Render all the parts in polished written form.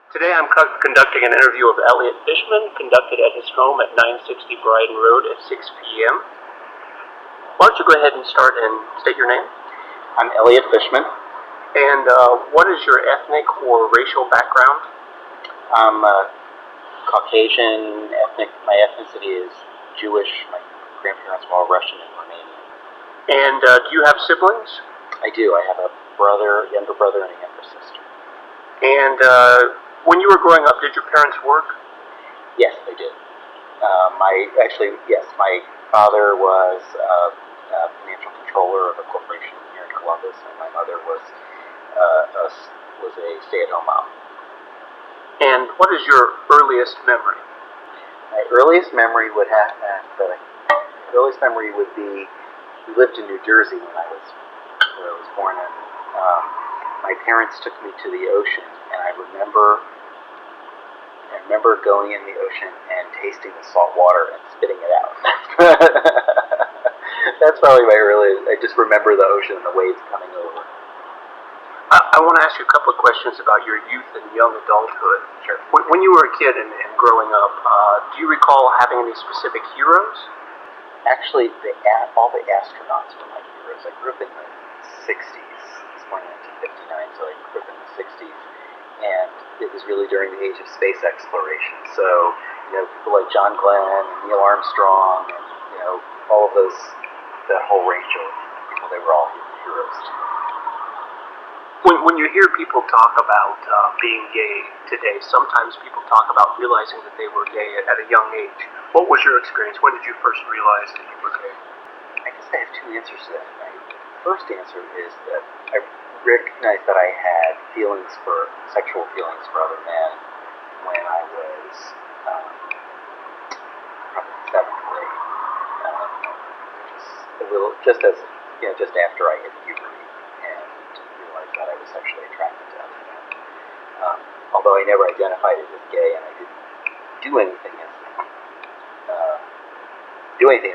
Today I'm conducting an interview of Elliot Fishman, conducted at his home at 960 Bryden Road at 6 p.m. Why don't you go ahead and start and state your name? I'm Elliot Fishman. And what is your ethnic or racial background? I'm Caucasian. My ethnicity is Jewish. My grandparents were all Russian and Romanian. And do you have siblings? I do. I have a younger brother, and a younger sister. And when you were growing up, did your parents work? Yes, they did. My father was a financial controller of a corporation here in Columbus, and my mother was a stay-at-home mom. And what is your earliest memory? My earliest memory would be we lived in New Jersey where I was born, and my parents took me to the ocean, and I remember going in the ocean and tasting the salt water and spitting it out. That's probably I just remember the ocean and the waves coming over. I want to ask you a couple of questions about your youth and young adulthood. Sure. When you were a kid and growing up, do you recall having any specific heroes? Actually, all the astronauts were my heroes. I grew up in the 60s. I was born in 1959, so I grew up in the 60s. And it was really during the age of space exploration. So, people like John Glenn and Neil Armstrong and, all of those, that whole range of people, they were all heroes to me. When you hear people talk about being gay today, sometimes people talk about realizing that they were gay at a young age. What was your experience? When did you first realize that you were gay? I guess I have two answers to that. My first answer is that I recognized that I had sexual feelings for other men when I was probably in 7th grade. Just after I hit puberty and realized that I was sexually attracted to other men. Although I never identified it as gay, and I didn't do anything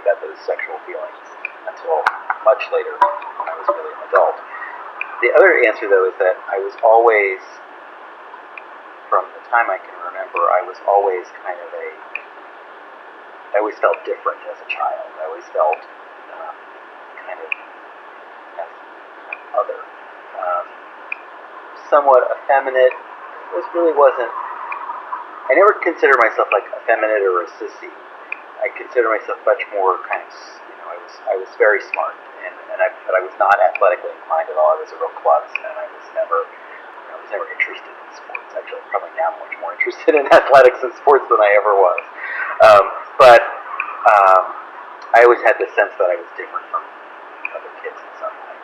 about those sexual feelings until much later when I was really an adult. The other answer, though, is that I was always, from the time I can remember, I always felt different as a child. I always felt kind of as other. Somewhat effeminate. I never considered myself like effeminate or a sissy. I consider myself much more kind of, I was very smart, but I was not athletically inclined at all. I was a real klutz, and I was never interested in sports. Actually, probably now I'm much more interested in athletics and sports than I ever was. But I always had the sense that I was different from other kids in some way.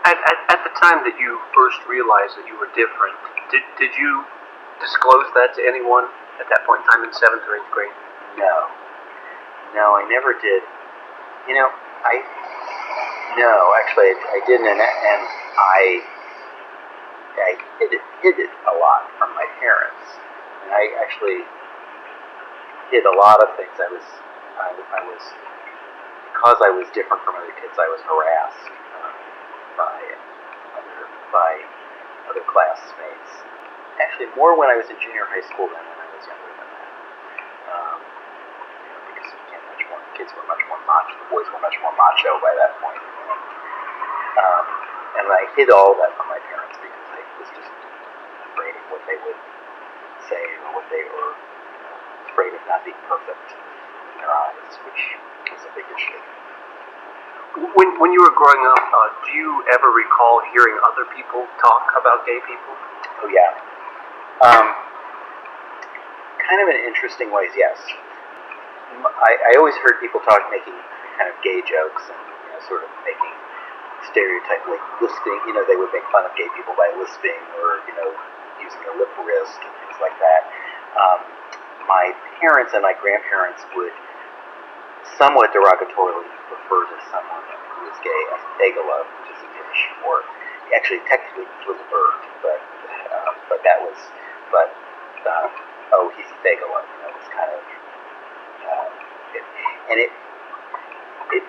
At the time that you first realized that you were different, did you disclose that to anyone at that point in time in 7th or 8th grade? No, I never did. Actually, I didn't, and I hid it a lot from my parents. And I actually hid a lot of things. Because I was different from other kids, I was harassed by other classmates. Actually, more when I was in junior high school than when I was younger than that. Because kids were much more macho. The boys were much more macho by that point. And I hid all that from my parents because I was just afraid of what they would say, or what they were afraid of not being perfect in their eyes, which was a big issue. When you were growing up, do you ever recall hearing other people talk about gay people? Oh, yeah. Kind of in interesting ways, yes. I always heard people making kind of gay jokes and sort of making stereotype, like lisping. They would make fun of gay people by lisping or using their lip wrist and things like that. My parents and my grandparents would somewhat derogatorily refer to someone who was gay as Thegala, which is Yiddish, or actually technically it was a bird, but he's Thegala. It's kind of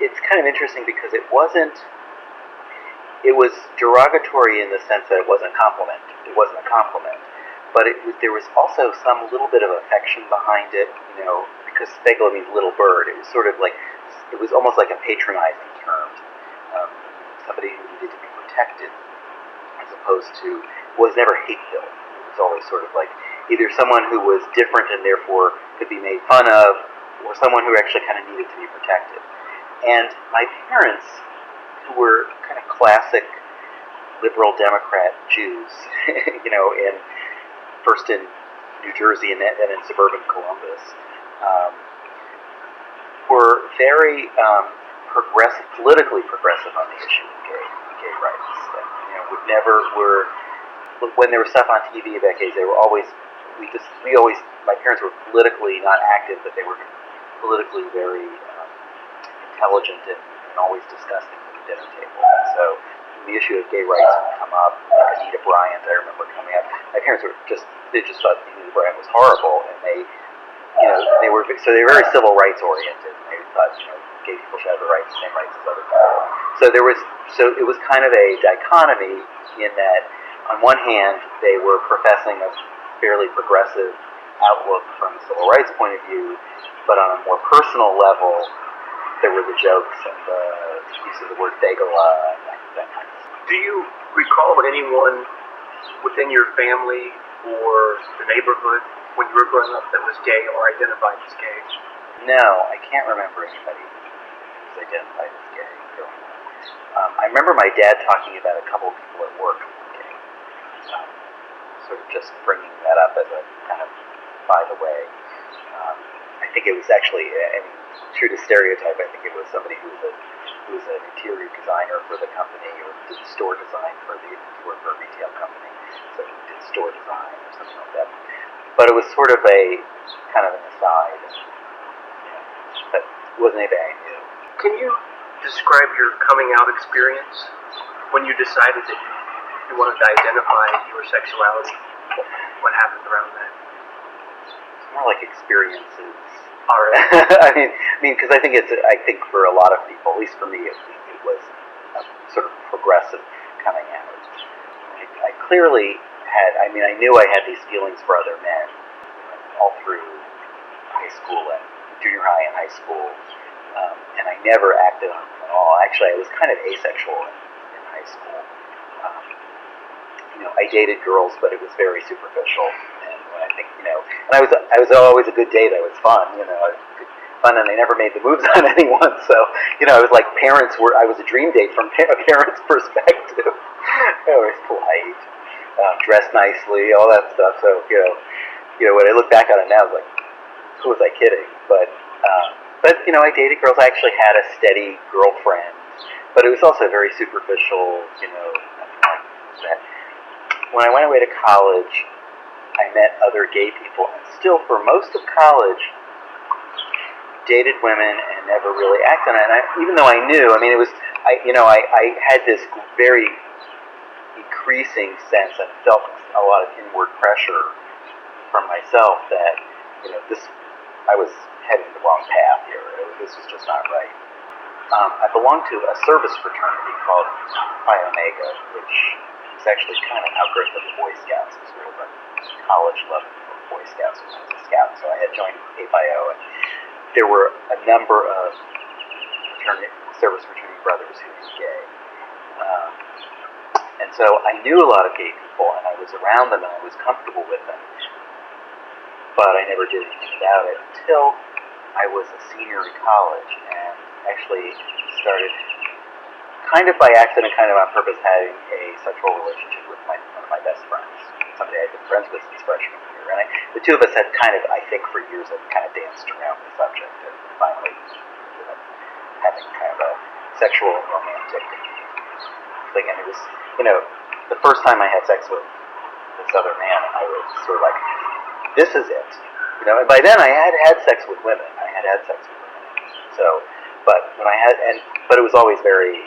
it's kind of interesting because it was derogatory in the sense that it wasn't a compliment. but there was also some little bit of affection behind it, because Spegler means little bird. It was sort of like, it was almost like a patronizing term. Somebody who needed to be protected, as opposed to, was never hate-filled. It was always sort of like either someone who was different and therefore could be made fun of, or someone who actually kind of needed to be protected. And my parents, who were kind of classic liberal Democrat Jews, first in New Jersey and then in suburban Columbus, were very progressive, politically progressive on the issue of gay rights. And, when there was stuff on TV about gays, they were always, my parents were politically not active, but they were politically very intelligent and always discussing at the dinner table. And so the issue of gay rights would come up. Like Anita Bryant, I remember coming up. My parents they just thought Anita Bryant was horrible, and they were very civil rights oriented. And they thought, gay people should have the same rights as other people. So it was kind of a dichotomy in that, on one hand, they were professing a fairly progressive outlook from a civil rights point of view, but on a more personal level, there were the jokes and the use of the word bagala and that kind of stuff. Do you recall anyone within your family or the neighborhood when you were growing up that was gay or identified as gay? No, I can't remember anybody who was identified as gay growing up. I remember my dad talking about a couple of people at work who were gay. Sort of just bringing that up as a kind of by the way. I think it was actually, true to stereotype, I think it was somebody who was an interior designer for the company, or did store design for a retail company, so he did store design or something like that. But it was sort of a kind of an aside, but it wasn't anything I knew. Can you describe your coming out experience when you decided that you wanted to identify your sexuality? What happened around that? It's more like experiences. All right. I mean, because I think for a lot of people, at least for me, it was a sort of progressive coming out. I clearly had. I knew I had these feelings for other men all through high school and junior high and high school, and I never acted on them at all. Actually, I was kind of asexual in high school. I dated girls, but it was very superficial. I think, and I was always a good date. I was fun, fun, and I never made the moves on anyone. So, I was like I was a dream date from a parent's perspective. I was polite, dressed nicely, all that stuff. So, when I look back on it now, I was like, who was I kidding? But I dated girls. I actually had a steady girlfriend, but it was also very superficial, that. When I went away to college, I met other gay people, and still for most of college, dated women and never really acted on it. And even though I knew, I had this very increasing sense and felt a lot of inward pressure from myself that, I was heading the wrong path here. This was just not right. I belonged to a service fraternity called Phi Omega, which is actually kind of an outgrowth of the Boy Scouts. It was sort of a college level Boy Scouts when I was a scout. So I had joined APIO, and there were a number of service fraternity brothers who were gay. And so I knew a lot of gay people, and I was around them, and I was comfortable with them. But I never did anything about it until I was a senior in college, and actually started, kind of by accident, kind of on purpose, having a sexual relationship with one of my best friends, somebody I'd been friends with since freshman year. And the two of us had kind of, I think for years, had kind of danced around the subject, and finally ended up having kind of a sexual romantic thing. And it was, the first time I had sex with this other man, I was sort of like, this is it. And by then I had had sex with women. So, but but it was always very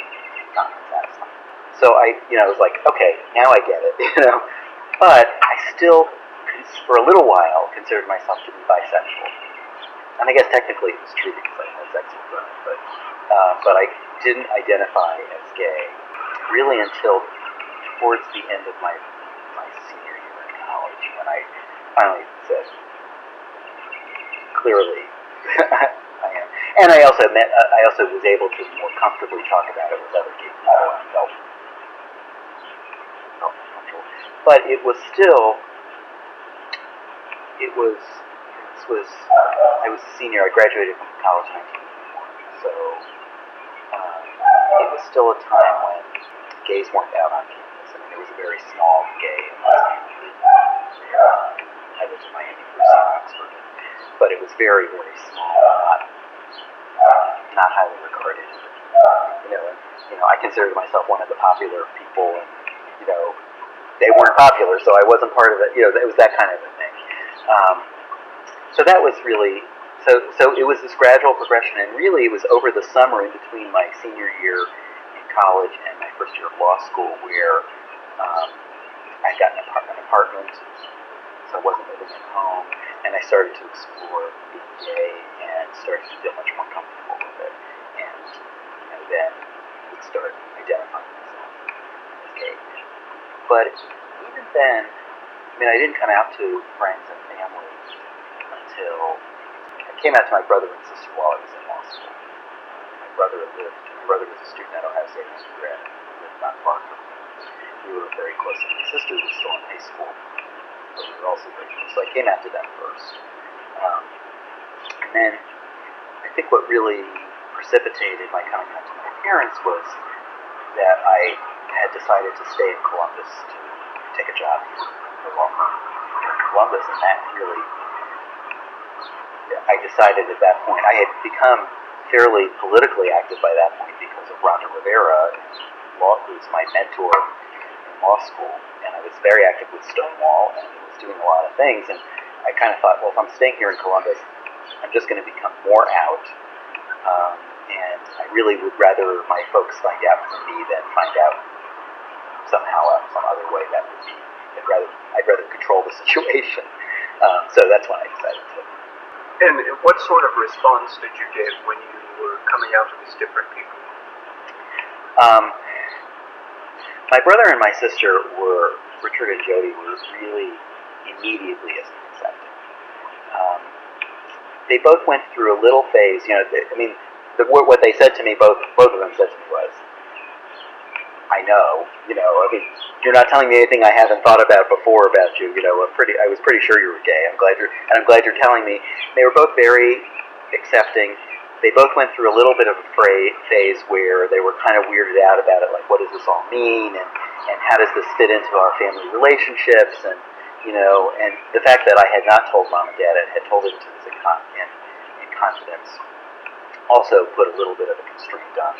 not satisfying. So I was like, okay, now I get it, But I still, for a little while, considered myself to be bisexual. And I guess technically it was true because I had sex with women, but I didn't identify as gay really until towards the end of my senior year in college. when I finally said, clearly, I am. And I also was able to more comfortably talk about it with other gay people and felt comfortable. But it was still, I was a senior. I graduated from college in 1981, so it was still a time when gays weren't out on campus. I mean, there was a very small gay and lesbian community. I went to Miami University in Oxford, but it was very, very small, not highly regarded. I considered myself one of the popular people, and they weren't popular, so I wasn't part of it. It was that kind of a thing. So that was really so. It was this gradual progression, and really, it was over the summer in between my senior year in college and my first year of law school where I got an apartment, so I wasn't living at home, and I started to explore being gay and started to feel much more comfortable with it, and then would start identifying myself as gay. But even then, I didn't come out to friends and family until I came out to my brother and sister while I was in law school. My brother was a student at Ohio State undergrad, lived not far from me. We were very close, and my sister was still in high school, but we were also very close. So I came out to them first. And then I think what really precipitated my coming out to my parents was that I had decided to stay in Columbus to take a job here at a law firm in Columbus, and that really, I decided at that point, I had become fairly politically active by that point because of Rhonda Rivera, who was my mentor in law school, and I was very active with Stonewall and was doing a lot of things, and I kind of thought, well, if I'm staying here in Columbus, I'm just going to become more out, and I really would rather my folks find out from me than find out somehow some other way that would be. I'd rather control the situation. So that's when I decided to. And what sort of response did you get when you were coming out to these different people? My brother and my sister Richard and Jody, were really immediately accepting. They both went through a little phase. What they said to me, both of them said to me was, I know, you're not telling me anything I haven't thought about before about you. I was pretty sure you were gay. I'm glad you're telling me. They were both very accepting. They both went through a little bit of a phase where they were kind of weirded out about it, like, what does this all mean, and how does this fit into our family relationships, and the fact that I had not told mom and dad, I had told them to this in confidence, also put a little bit of a constraint on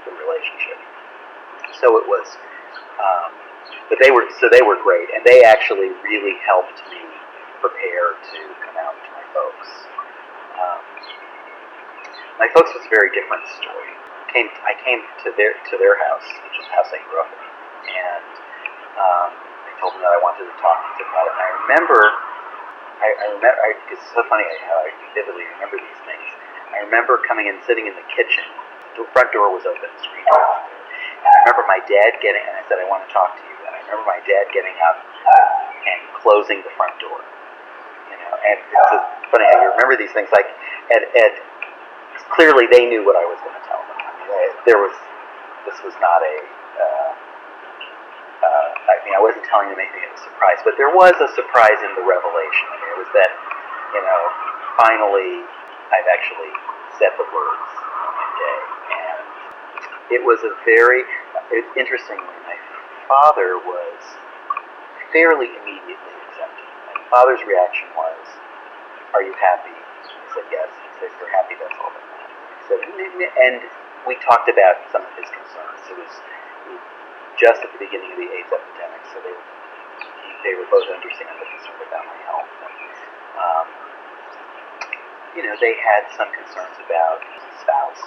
the relationship. So it was, but they were great, and they actually really helped me prepare to come out to my folks. My folks was a very different story. I came to their house, which is the house I grew up in, and I told them that I wanted to talk to them about it. And I remember, it's so funny how I vividly remember these things. I remember coming in, sitting in the kitchen. The front door was open, the screen door was open. And I remember my dad and I said, I want to talk to you. And I remember my dad getting up and closing the front door. And it's funny how you remember these things. Like, clearly they knew what I was going to tell them. This was not I wasn't telling them anything. It was a surprise. But there was a surprise in the revelation. It was that, finally I've actually said the words, I'm gay. And it was interestingly, my father was fairly immediately accepting. My father's reaction was, are you happy? I said, yes. He said, if you're happy, that's all that matters. He said, and we talked about some of his concerns. It was just at the beginning of the AIDS epidemic, so they were both understandably concerned about my health. And, they had some concerns about spouse,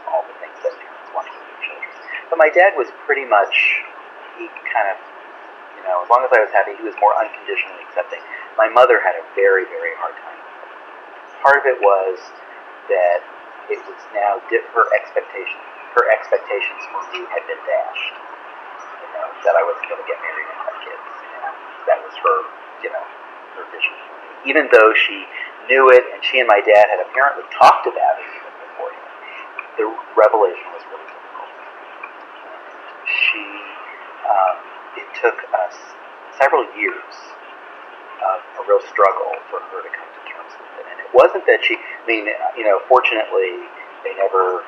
all the things that parents want for their children. But my dad was pretty much, he kind of, as long as I was happy, he was more unconditionally accepting. My mother had a very, very hard time with it. Part of it was that it was now her expectations for me had been dashed. That I wasn't going to get married and have kids. And that was her her vision for me. Even though she knew it, and she and my dad had apparently talked about it even beforehand, the revelation was really difficult. It took us several years of a real struggle for her to come to terms with it. And it wasn't that fortunately, they never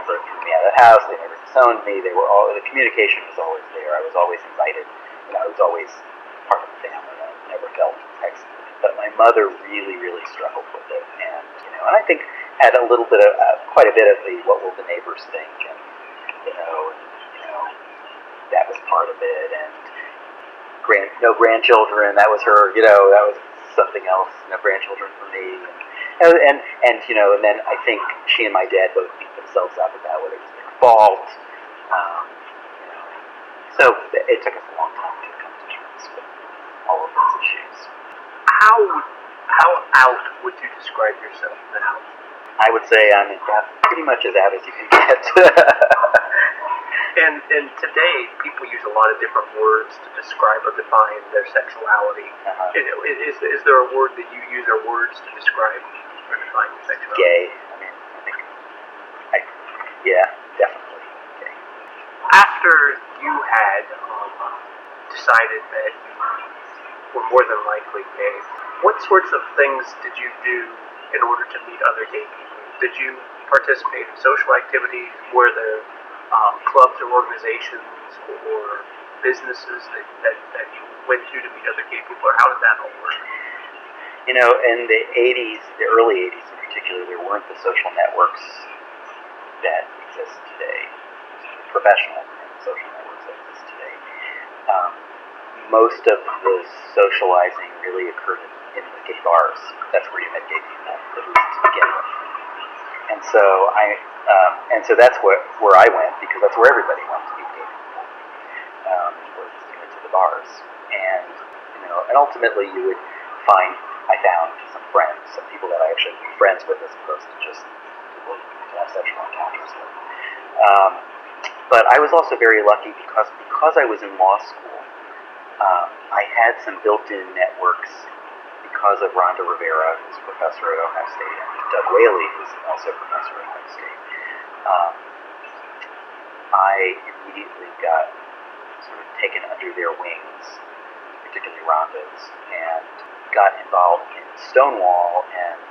threw me out of the house, they never disowned me, the communication was always there. I was always invited, I was always part of the family. I never felt excluded. But my mother really, really struggled with it. And I think had a little bit of, quite a bit of the, what will the neighbors think, and, that was part of it, and no grandchildren, that was her, that was something else, no grandchildren for me, and then I think she and my dad both beat themselves up about whether it was their fault, so it took us a long time to come to terms with all of those issues. How out would you describe yourself now? I would say I'm pretty much as out as you can get. And today, people use a lot of different words to describe or define their sexuality. Uh-huh. Is there a word that you use, or words to describe or define your sexuality? Gay. Yeah, definitely gay. After you had decided that you were more than likely gay, what sorts of things did you do in order to meet other gay people? Did you participate in social activities? Were there clubs or organizations or businesses that you went to meet other gay people, or how did that all work? In the 80s, the early 80s in particular, there weren't the social networks that exist today, professional social networks that exist today. Most of the socializing really occurred in the gay bars. That's where you met gay people, at least to begin with. And so that's where I went, because that's where everybody went to meet gay people, was to the bars. And ultimately you would find, I found some friends, some people that I actually be friends with, as opposed to just people to have sexual encounters with. But I was also very lucky because I was in law school. I had some built-in networks because of Rhonda Rivera, who's a professor at Ohio State, and Doug Whaley, who's also a professor at Ohio State. I immediately got sort of taken under their wings, particularly Rhonda's, and got involved in Stonewall and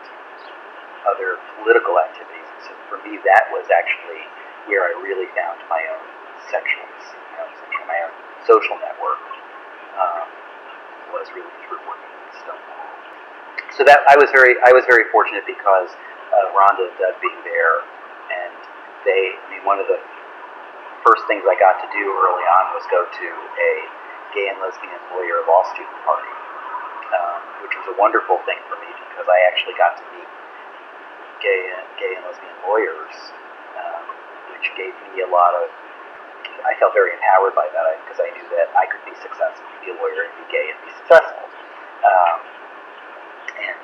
other political activities. So for me, that was actually where I really found my own sexualness, my own social network, was really through working with Stonewall. So that I was very fortunate because Rhonda and Doug being there, and one of the first things I got to do early on was go to a gay and lesbian lawyer law student party, which was a wonderful thing for me because I actually got to meet gay and lesbian lawyers, which gave me a lot of. I felt very empowered by that because I knew that I could be successful, be a lawyer and be gay and be successful, and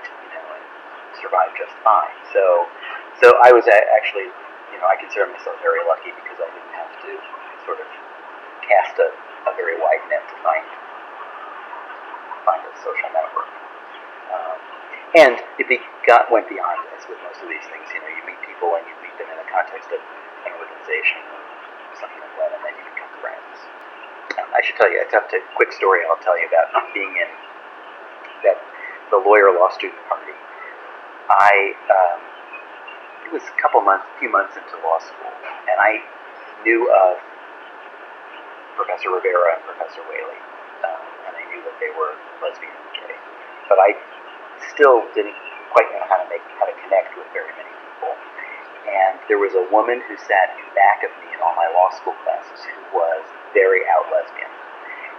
survive just fine. So I was actually, I consider myself very lucky because I didn't have to sort of cast a very wide net to find a social network. And it went beyond, as with most of these things. You meet people and you meet them in the context of an organization or something like that, and then you become friends. I should tell you, quick story I'll tell you about being in the lawyer law student party. It was a few months into law school, and I knew of Professor Rivera and Professor Whaley, and I knew that they were lesbian and gay, but I still didn't quite know how to connect with very many people. And there was a woman who sat in back of me in all my law school classes who was very out lesbian,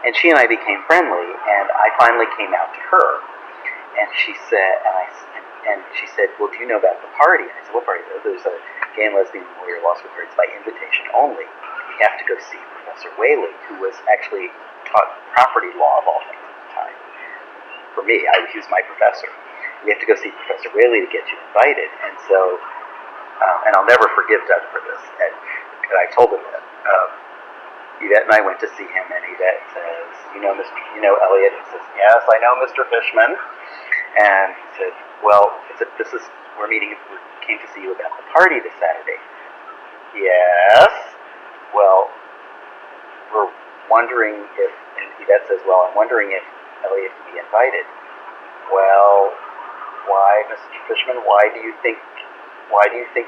and she and I became friendly, and I finally came out to her, and she said, well, do you know about the party? And I said, what party? There's a gay and lesbian lawyer law school party. It's by invitation only. You have to go see Professor Whaley, who was actually taught property law of all things at the time. For me, he was my professor. You have to go see Professor Whaley to get you invited. And so, and I'll never forgive Doug for this. And I told him that. Yvette and I went to see him, and Yvette says, you know Elliot? He says, yes, I know Mr. Fishman. And he said, well, we came to see you about the party this Saturday. Yes. Well, we're wondering if, and Yvette says, well, I'm wondering if Elliot can be invited. Well, why, Mr. Fishman, why do you think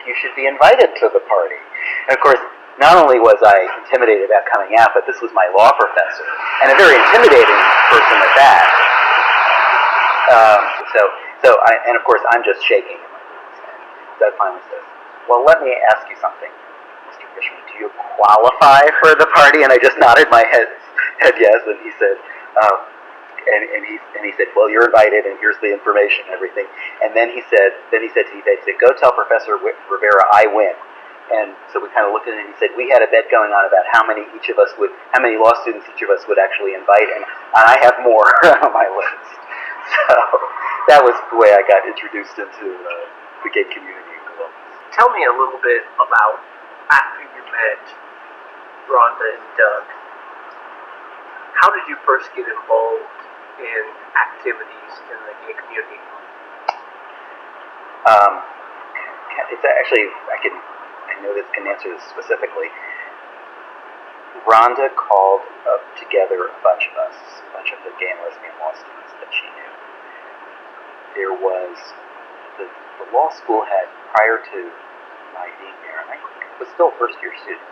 you should be invited to the party? And of course, not only was I intimidated about coming out, but this was my law professor, and a very intimidating person at that. And of course, I'm just shaking in my boots. And Doug finally says, well, let me ask you something, Mr. Fishman. Do you qualify for the party? And I just nodded my head yes, and he said, and he said, well, you're invited, and here's the information and everything. And then he said to Yvette, he said, go tell Professor Rivera I win. And so we kind of looked at it, and he said, we had a bet going on about how many law students each of us would actually invite, and I have more on my list. So that was the way I got introduced into the gay community in Columbus. Tell me a little bit about after you met Rhonda and Doug. How did you first get involved in activities in the gay community? It's actually, I know this can answer this specifically. Rhonda called up together a bunch of the gay and lesbian law students that she knew. There was, the law school had, prior to my being there, and I was still a first-year student,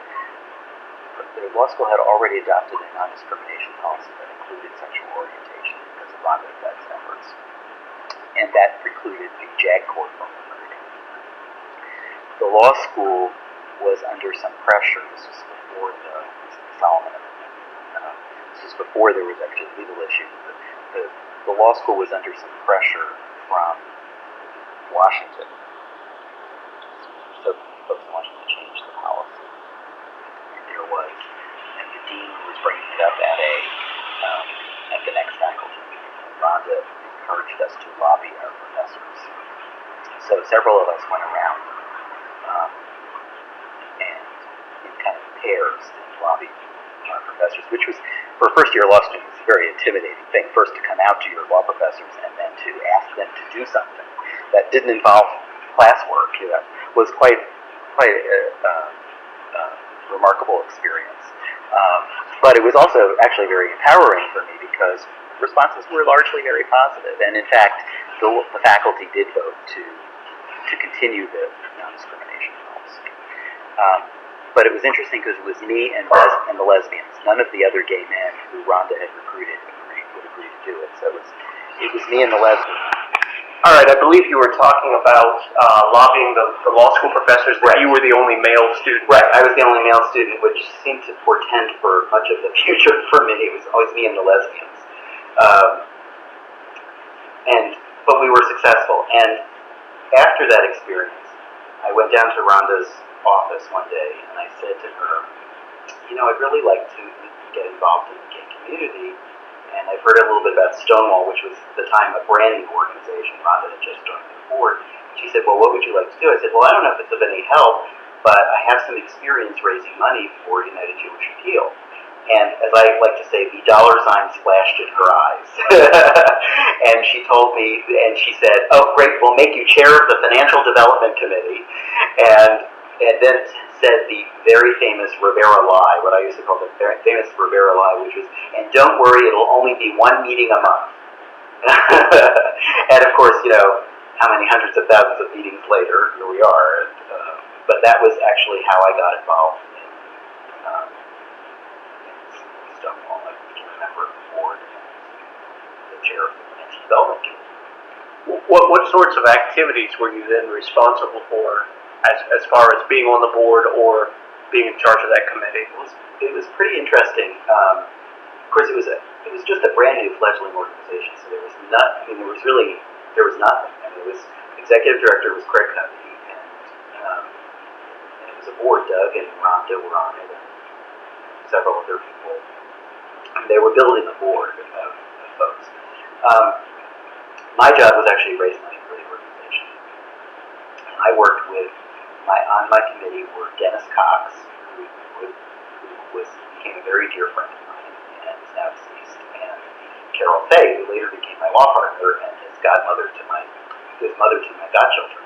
but the law school had already adopted a non-discrimination policy that included sexual orientation because of Rhonda and Doug's efforts. And that precluded the JAG court from recruiting. The law school was under some pressure. This was before the Solomon Amendment. This was before there was actually a legal issue. The law school was under some pressure from Washington. So folks in Washington changed the policy. And the dean was bringing it up at the next faculty meeting. Rhonda encouraged us to lobby our professors. So several of us went around and in kind of pairs lobbied our professors, which was, for a first-year law student, was a very intimidating thing, first to come out to your law professors and then to ask them to do something that didn't involve classwork. Was quite a remarkable experience. But it was also actually very empowering for me because responses were largely very positive. And in fact, the faculty did vote to continue the non-discrimination policy. But it was interesting because it was me and the lesbians. None of the other gay men who Rhonda had recruited would agree to do it. So it was me and the lesbians. All right, I believe you were talking about lobbying the law school professors that you were the only male student. Right, I was the only male student, which seemed to portend for much of the future for me. It was always me and the lesbians. But we were successful. And after that experience, I went down to Rhonda's office one day, and I said to her, I'd really like to get involved in the gay community. And I've heard a little bit about Stonewall, which was at the time a brand new organization. Rhonda had just joined the board. She said, well, what would you like to do? I said, well, I don't know if it's of any help, but I have some experience raising money for United Jewish Appeal. And as I like to say, the dollar signs flashed in her eyes. And she told me, and she said, oh, great, we'll make you chair of the Financial Development Committee. And then said the very famous Rivera lie, what I used to call the very famous Rivera lie, which was, and don't worry, it'll only be one meeting a month. And of course, how many hundreds of thousands of meetings later, here we are. But that was actually how I got involved in Stonewall. I became a member of the board and the chair of the Financial Development Committee. What sorts of activities were you then responsible for? As far as being on the board or being in charge of that committee? It was pretty interesting. Of course, it was just a brand new fledgling organization, so there was nothing. It was executive director was Craig Covey, and it was a board. Doug and Rhonda were on it, and several other people. And they were building a board of folks. My job was actually to raise money for the organization. I worked with on my committee were Dennis Cox, who was became a very dear friend of mine and is now deceased. And Carol Fay, who later became my law partner and his mother to my godchildren.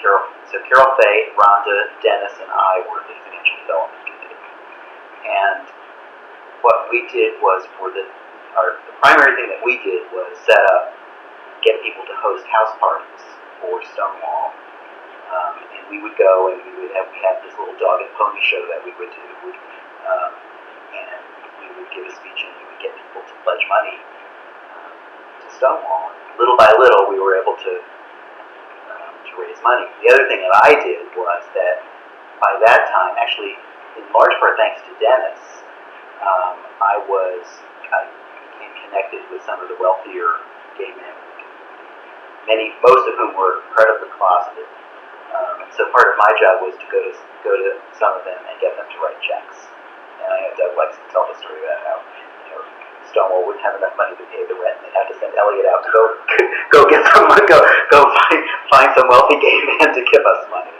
Carol Fay, Rhonda, Dennis, and I were the financial development committee. And what we did was the primary thing that we did was get people to host house parties for Stonewall. And we would go and we had this little dog and pony show that we would do. And we would give a speech and we would get people to pledge money to Stonewall. Little by little, we were able to raise money. The other thing that I did was that by that time, actually, in large part thanks to Dennis, I became connected with some of the wealthier gay men, most of whom were incredibly closeted. And so part of my job was to go to some of them and get them to write checks. And I know Doug likes to tell the story about how Stonewall wouldn't have enough money to pay the rent, and they'd have to send Elliot out to go get some money, go find some wealthy gay man to give us money.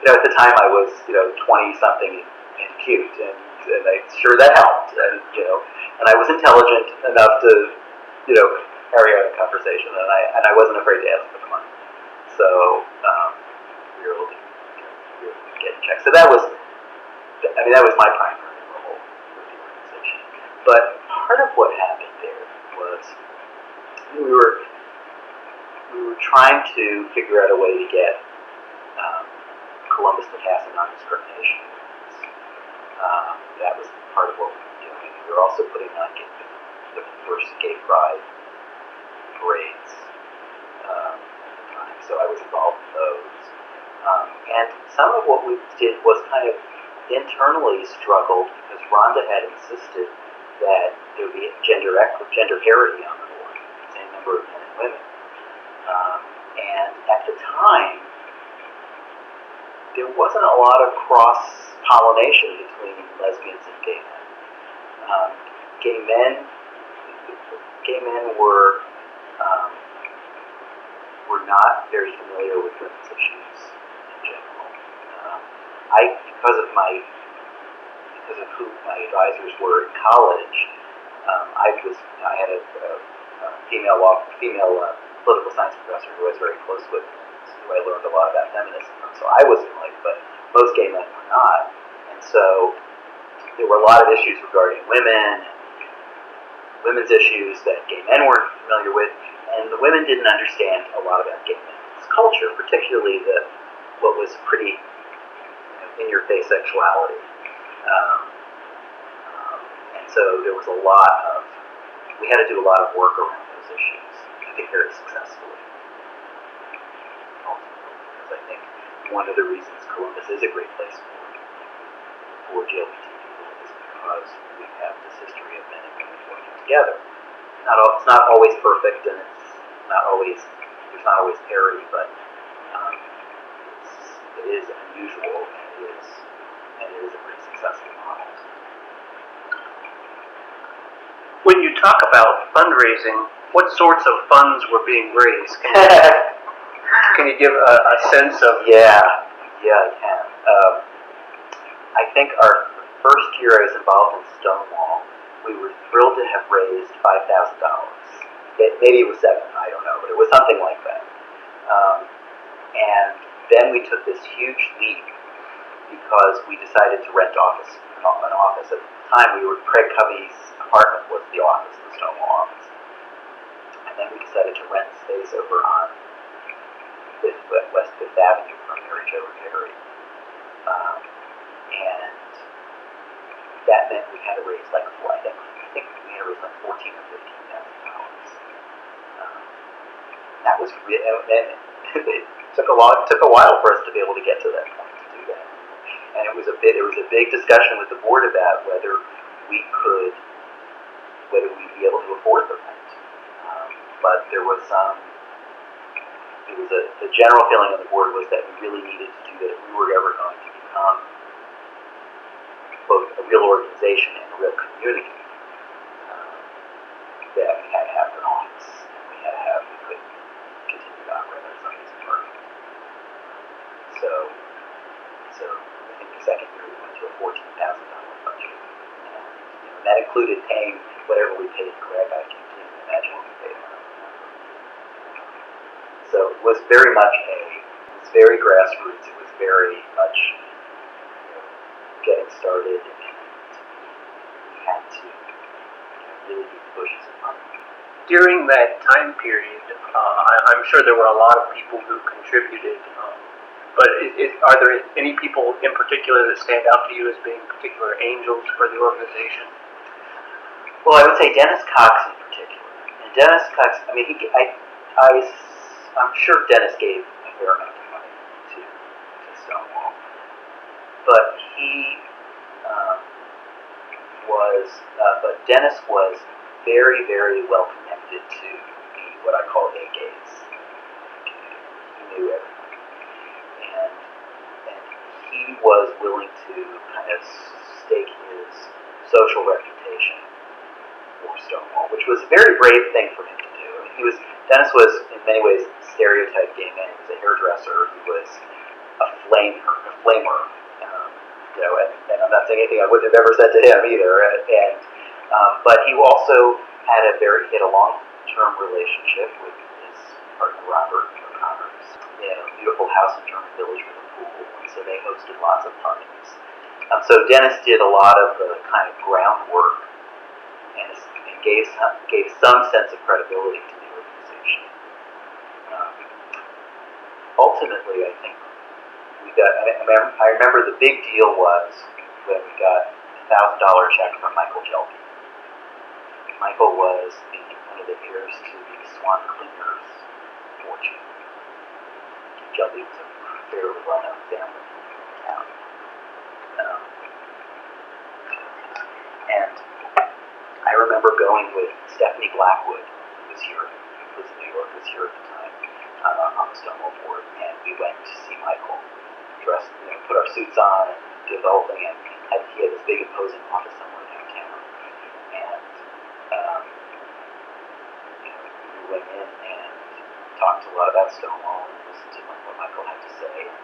At the time I was 20-something and cute, and that helped, and I was intelligent enough to carry on a conversation, and I wasn't afraid to ask for the money. So we were able to get checks. So that was my primary role with the organization. But part of what happened there was we were trying to figure out a way to get Columbus to pass a non-discrimination ordinance. That was part of what we were doing. We were also putting on the first gay pride parades at the time, so I was involved in those. And some of what we did was kind of internally struggled because Rhonda had insisted that there would be gender parity on the board, the same number of men and women. And at the time, there wasn't a lot of cross-pollination between lesbians and gay men. Gay men were not very familiar with women's issues in general. Because of who my advisors were in college, I had a female political science professor who I was very close with, who I learned a lot about feminism from. So I was familiar, but most gay men were not. And so there were a lot of issues regarding women's issues that gay men weren't familiar with, and the women didn't understand a lot about gay men's culture, particularly what was pretty in-your-face sexuality. And so there was we had to do a lot of work around those issues, I think very successfully. Ultimately, because I think one of the reasons Columbus is a great place for LGBT people is because we have this history of men and women working together. It's not always perfect, and there's not always parity, but it is unusual, and it is a pretty successful model. When you talk about fundraising, what sorts of funds were being raised? Can you give a sense of? Yeah, I can. I think the first year I was involved in Stonewall, we were thrilled to have raised $5,000. Maybe it was $7,000, I don't know, but it was something like that. And then we took this huge leap because we decided to rent an office. At the time, Craig Covey's apartment was the office, the Stonewall office. And then we decided to rent space over on West Fifth Avenue from Mary Jo Rivera. And that meant we had to raise I think we had to raise $14,000 or $15,000. That was really, and it took a while for us to be able to get to that point to do that. And there was a big discussion with the board about whether we'd be able to afford the rent. But there was the general feeling on the board was that we really needed to do that if we were ever going to become both a real organization and a real community, that we had to have an office. We couldn't continue to operate on Sundays and work. So I think the second year we went to a $14,000 budget. And that included paying whatever we paid Greg. I can't even imagine what we paid him. So it was very much it was very grassroots. It was very much getting started, and we had to really beat the bushes in front of it. During that time period, I'm sure there were a lot of people who contributed, but are there any people in particular that stand out to you as being particular angels for the organization? Well, I would say Dennis Cox in particular. And Dennis Cox, I mean, I'm sure Dennis gave a fair amount of money to Stonewall, but but Dennis was very, very well connected to what I call A-gays. He knew everything. And he was willing to kind of stake his social reputation for Stonewall, which was a very brave thing for him to do. I mean, Dennis was in many ways a stereotyped gay man. He was a hairdresser. He was a flamer. And I'm not saying anything I wouldn't have ever said to him either. But he also had a long-term relationship with his partner Robert O'Connor's. They had a beautiful house in German Village with a pool, and so they hosted lots of parties. So Dennis did a lot of the kind of groundwork and gave some sense of credibility to the organization. Ultimately, I think I remember the big deal was when we got a $1,000 check from Michael Jelby. Michael was one of the heirs to the Swan Cleaners fortune. Jelby was a fairly well-known family in town. And I remember going with Stephanie Blackwood, who was here, who was in New York, was here at the time, on the Stonewall board, and we went to see Michael, dressed, put our suits on, and did the whole thing, and he had this big imposing office somewhere downtown, and we went in and talked a lot about Stonewall and listened to what Michael had to say, and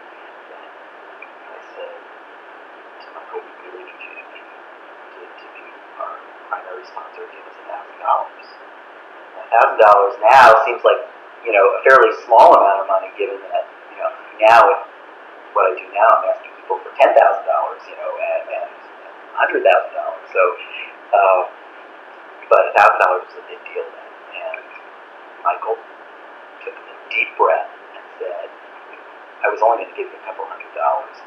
then I said to Michael, we really need you to be our primary sponsor, give us $1,000. $1,000 now seems like a fairly small amount of money, given that now what I do now, I'm asking people for $10,000, and $100,000. So, but $1,000 is a big deal then. And Michael took a deep breath and said, "I was only going to give you a couple $100,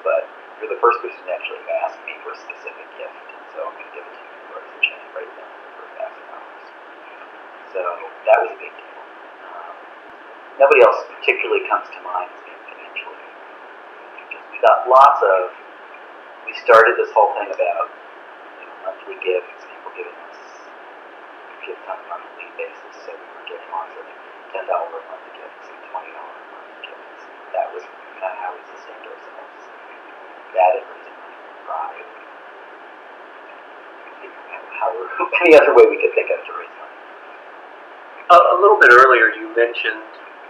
but you're the first person to actually ask me for a specific gift, and so I'm going to give it to you as a check right now for $1,000." So that was a big deal. Nobody else particularly comes to mind as being financially. We got we started this whole thing about monthly gifts, people giving us gifts on a monthly basis, so we were getting lots of $10 a month gifts and $20 a month gifts. That was kind of how we sustained ourselves. That and raising money for Pride. Any other way we could think of to raise money. A little bit earlier you mentioned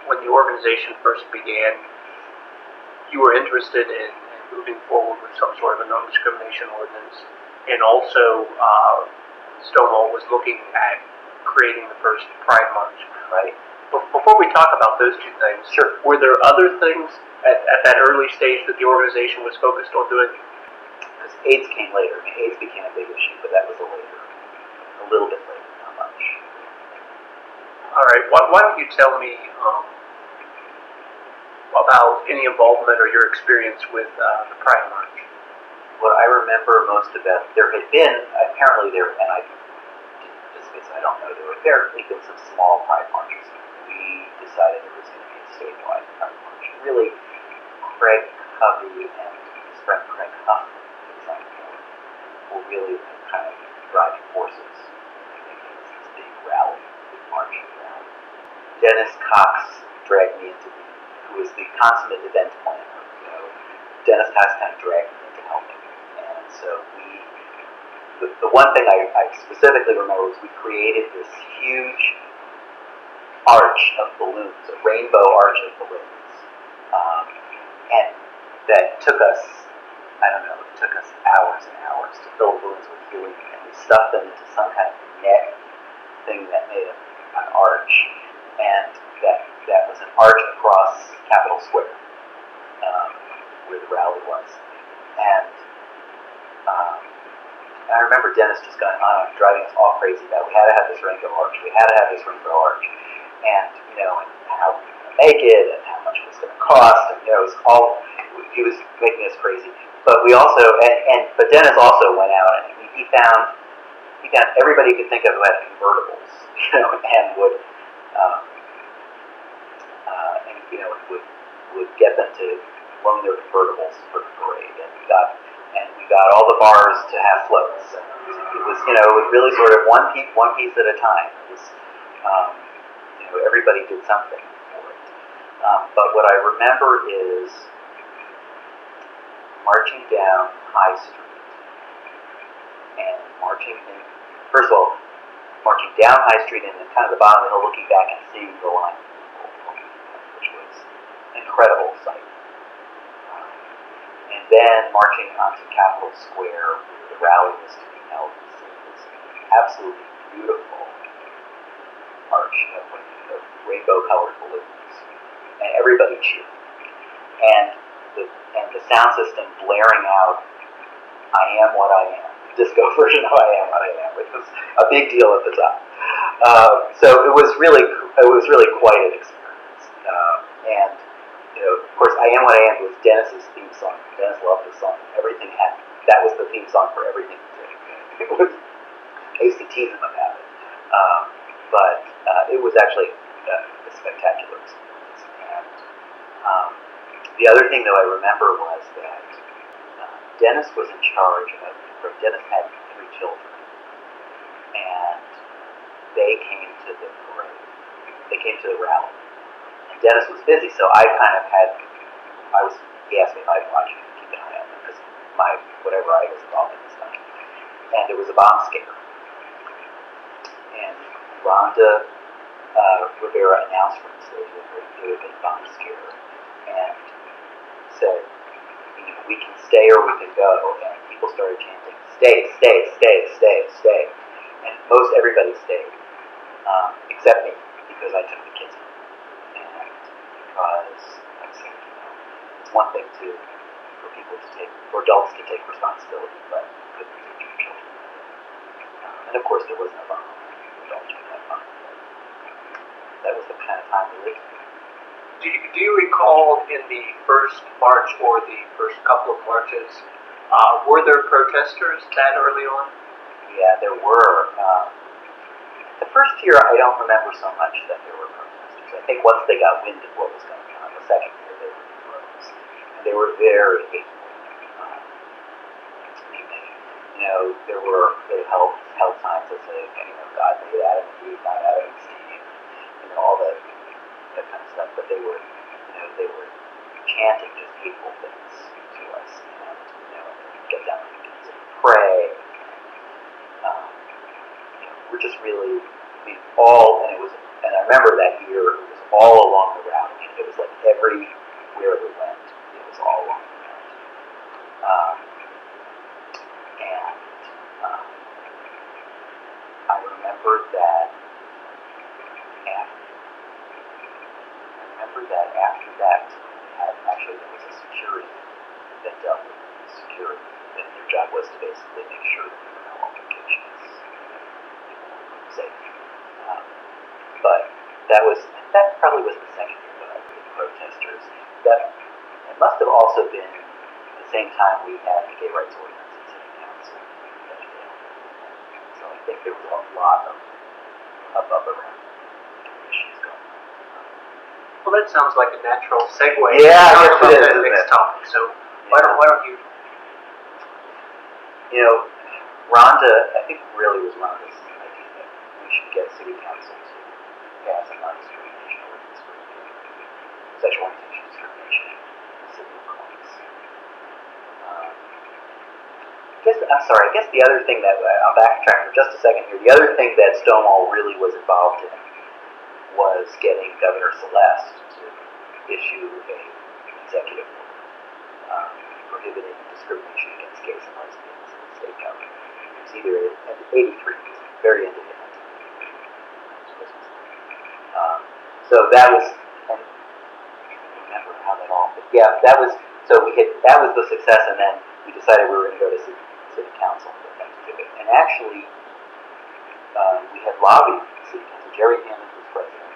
when the organization first began, you were interested in moving forward with some sort of a non-discrimination ordinance, and also Stonewall was looking at creating the first Pride March. Right. Before we talk about those two things, sure. Were there other things at that early stage that the organization was focused on doing? Because AIDS came later. I mean, AIDS became a big issue, but that was a little bit later, not much. All right. Why don't you tell me about any involvement or your experience with the Pride March? What I remember most about, there had been, apparently there, and I didn't participate, so I don't know, there were apparently been some small Pride Marches. We decided there was going to be a statewide Pride March. Really, Craig Covey and his friend Craig Huffman, who was on the board, were really the kind of driving forces in this big rally, big marching rally. Dennis Cox dragged me into who was the consummate event planner. Dennis Cox kind of dragged me into helping. And so the one thing I specifically remember was we created this huge arch of balloons, a rainbow arch of balloons. And that took us, I don't know, took us hours and hours to fill the balloons with helium, and we stuffed them into some kind of net thing that made an arch, and that was an arch across Capitol Square, where the rally was. And I remember Dennis just going on, driving us all crazy that we had to have this rainbow arch. We had to have this rainbow arch, and and how we were going to make it, and how much it was going to cost, and it was all. He was making us crazy. But we also, but Dennis also went out and he found everybody he could think of who had convertibles, and would would get them to loan their convertibles for the parade, and we got all the bars to have floats. And it was really sort of one piece at a time. It was everybody did something for it. But what I remember is marching down High Street and marching down High Street and then kind of the bottom of the hill, looking back and seeing the line of people, which was an incredible sight. And then marching onto Capitol Square, where the rally was to be held, and seeing this absolutely beautiful arch of rainbow-colored balloons, and everybody cheered. And the sound system blaring out "I Am What I Am," disco version of "I Am What I Am," which was a big deal at the time. So it was really quite an experience. And of course, "I Am What I Am" was Dennis's theme song. Dennis loved the song. That was the theme song for everything he did. I used to tease him about it, but it was actually a spectacular experience. And the other thing, though, I remember was that Dennis was in charge of. Dennis had 3 children, and they came to the parade. They came to the rally, and Dennis was busy, so I kind of had. He asked me if I'd watch and keep an eye on them because whatever I was involved in this time, and there was a bomb scare, and Rhonda Rivera announced from the stage that there had been a bomb scare, and said, "We can stay or we can go," and people started chanting, "Stay, stay, stay, stay, stay," and most everybody stayed, except me, because I took the kids home, and because I said, it's one thing for people to take, for adults to take responsibility, but couldn't take your children. And of course there was no bomb. Adults would have fun. That was the kind of time we lived in. Do you recall in the first march or the first couple of marches, were there protesters that early on? Yeah, there were. The first year, I don't remember so much that there were protesters. I think once they got wind of what was going on, the second year they were heroes. And they were very hateful. They held signs that say, God made Adam and Eve, not Adam and Steve, all that kind of stuff. But they were chanting just hateful things to us, and get down on their knees and pray. We're just really, and I remember that year it was all along the route. It was like everywhere we went, it was all along the route. I remember that after that, there was a security that dealt with security, and their job was to basically make sure that there were no altercations, safe. But that probably was the second year that I was with protesters. It must have also been the same time we had the gay rights ordinance in City Council. So I think there was a lot of around issues going on. Well, that sounds like a natural segue. Yeah, I guess about it is, that isn't next it? topic. So why don't you? Rhonda, I think it really was Rhonda's idea that we should get City Council to pass a non-discrimination ordinance for sexual orientation discrimination in the city of Reynolds. I guess the other thing that I'll backtrack for just a second here. The other thing that Stonewall really was involved in was getting Governor Celeste to issue an executive order prohibiting discrimination against gays and lesbians in the state government. It was either at 83, it was the very end of the 1980s. So that was, and I don't remember how that all, but yeah, that was, so that was the success, and then we decided we were going to go to city council for Thanksgiving. And actually, we had lobbied the city council. Jerry Hammond was president.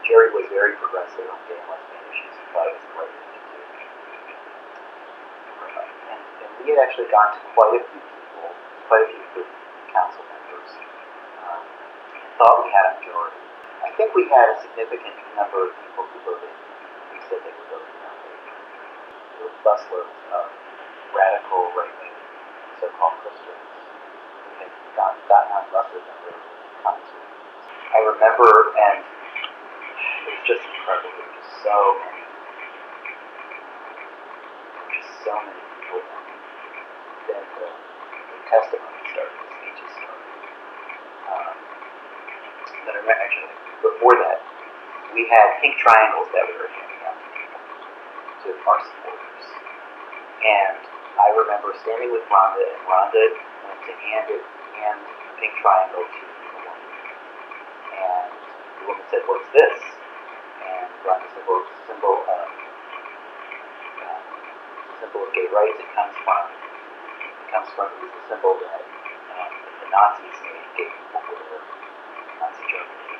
Jerry was very progressive on gay and lesbian issues. He thought it was the right thing to do. And we had actually gone to quite a few good council members, and thought we had a majority. I think we had a significant number of people who voted. We said they would vote no. There were busloads of radical right-wing so-called Christians who had gotten on buses and were coming to. I remember, and it was just incredible. There were just so many people. Then the testimony started, the speeches started. Then I remember, actually, before that, we had pink triangles that we were handing out to people, to our supporters. And I remember standing with Rhonda, and Rhonda went to hand the pink triangle to the woman. And the woman said, "What's this?" And Rhonda said, "Well, it's a symbol of gay rights. It was the symbol that the Nazis made gay people wear, Nazi Germany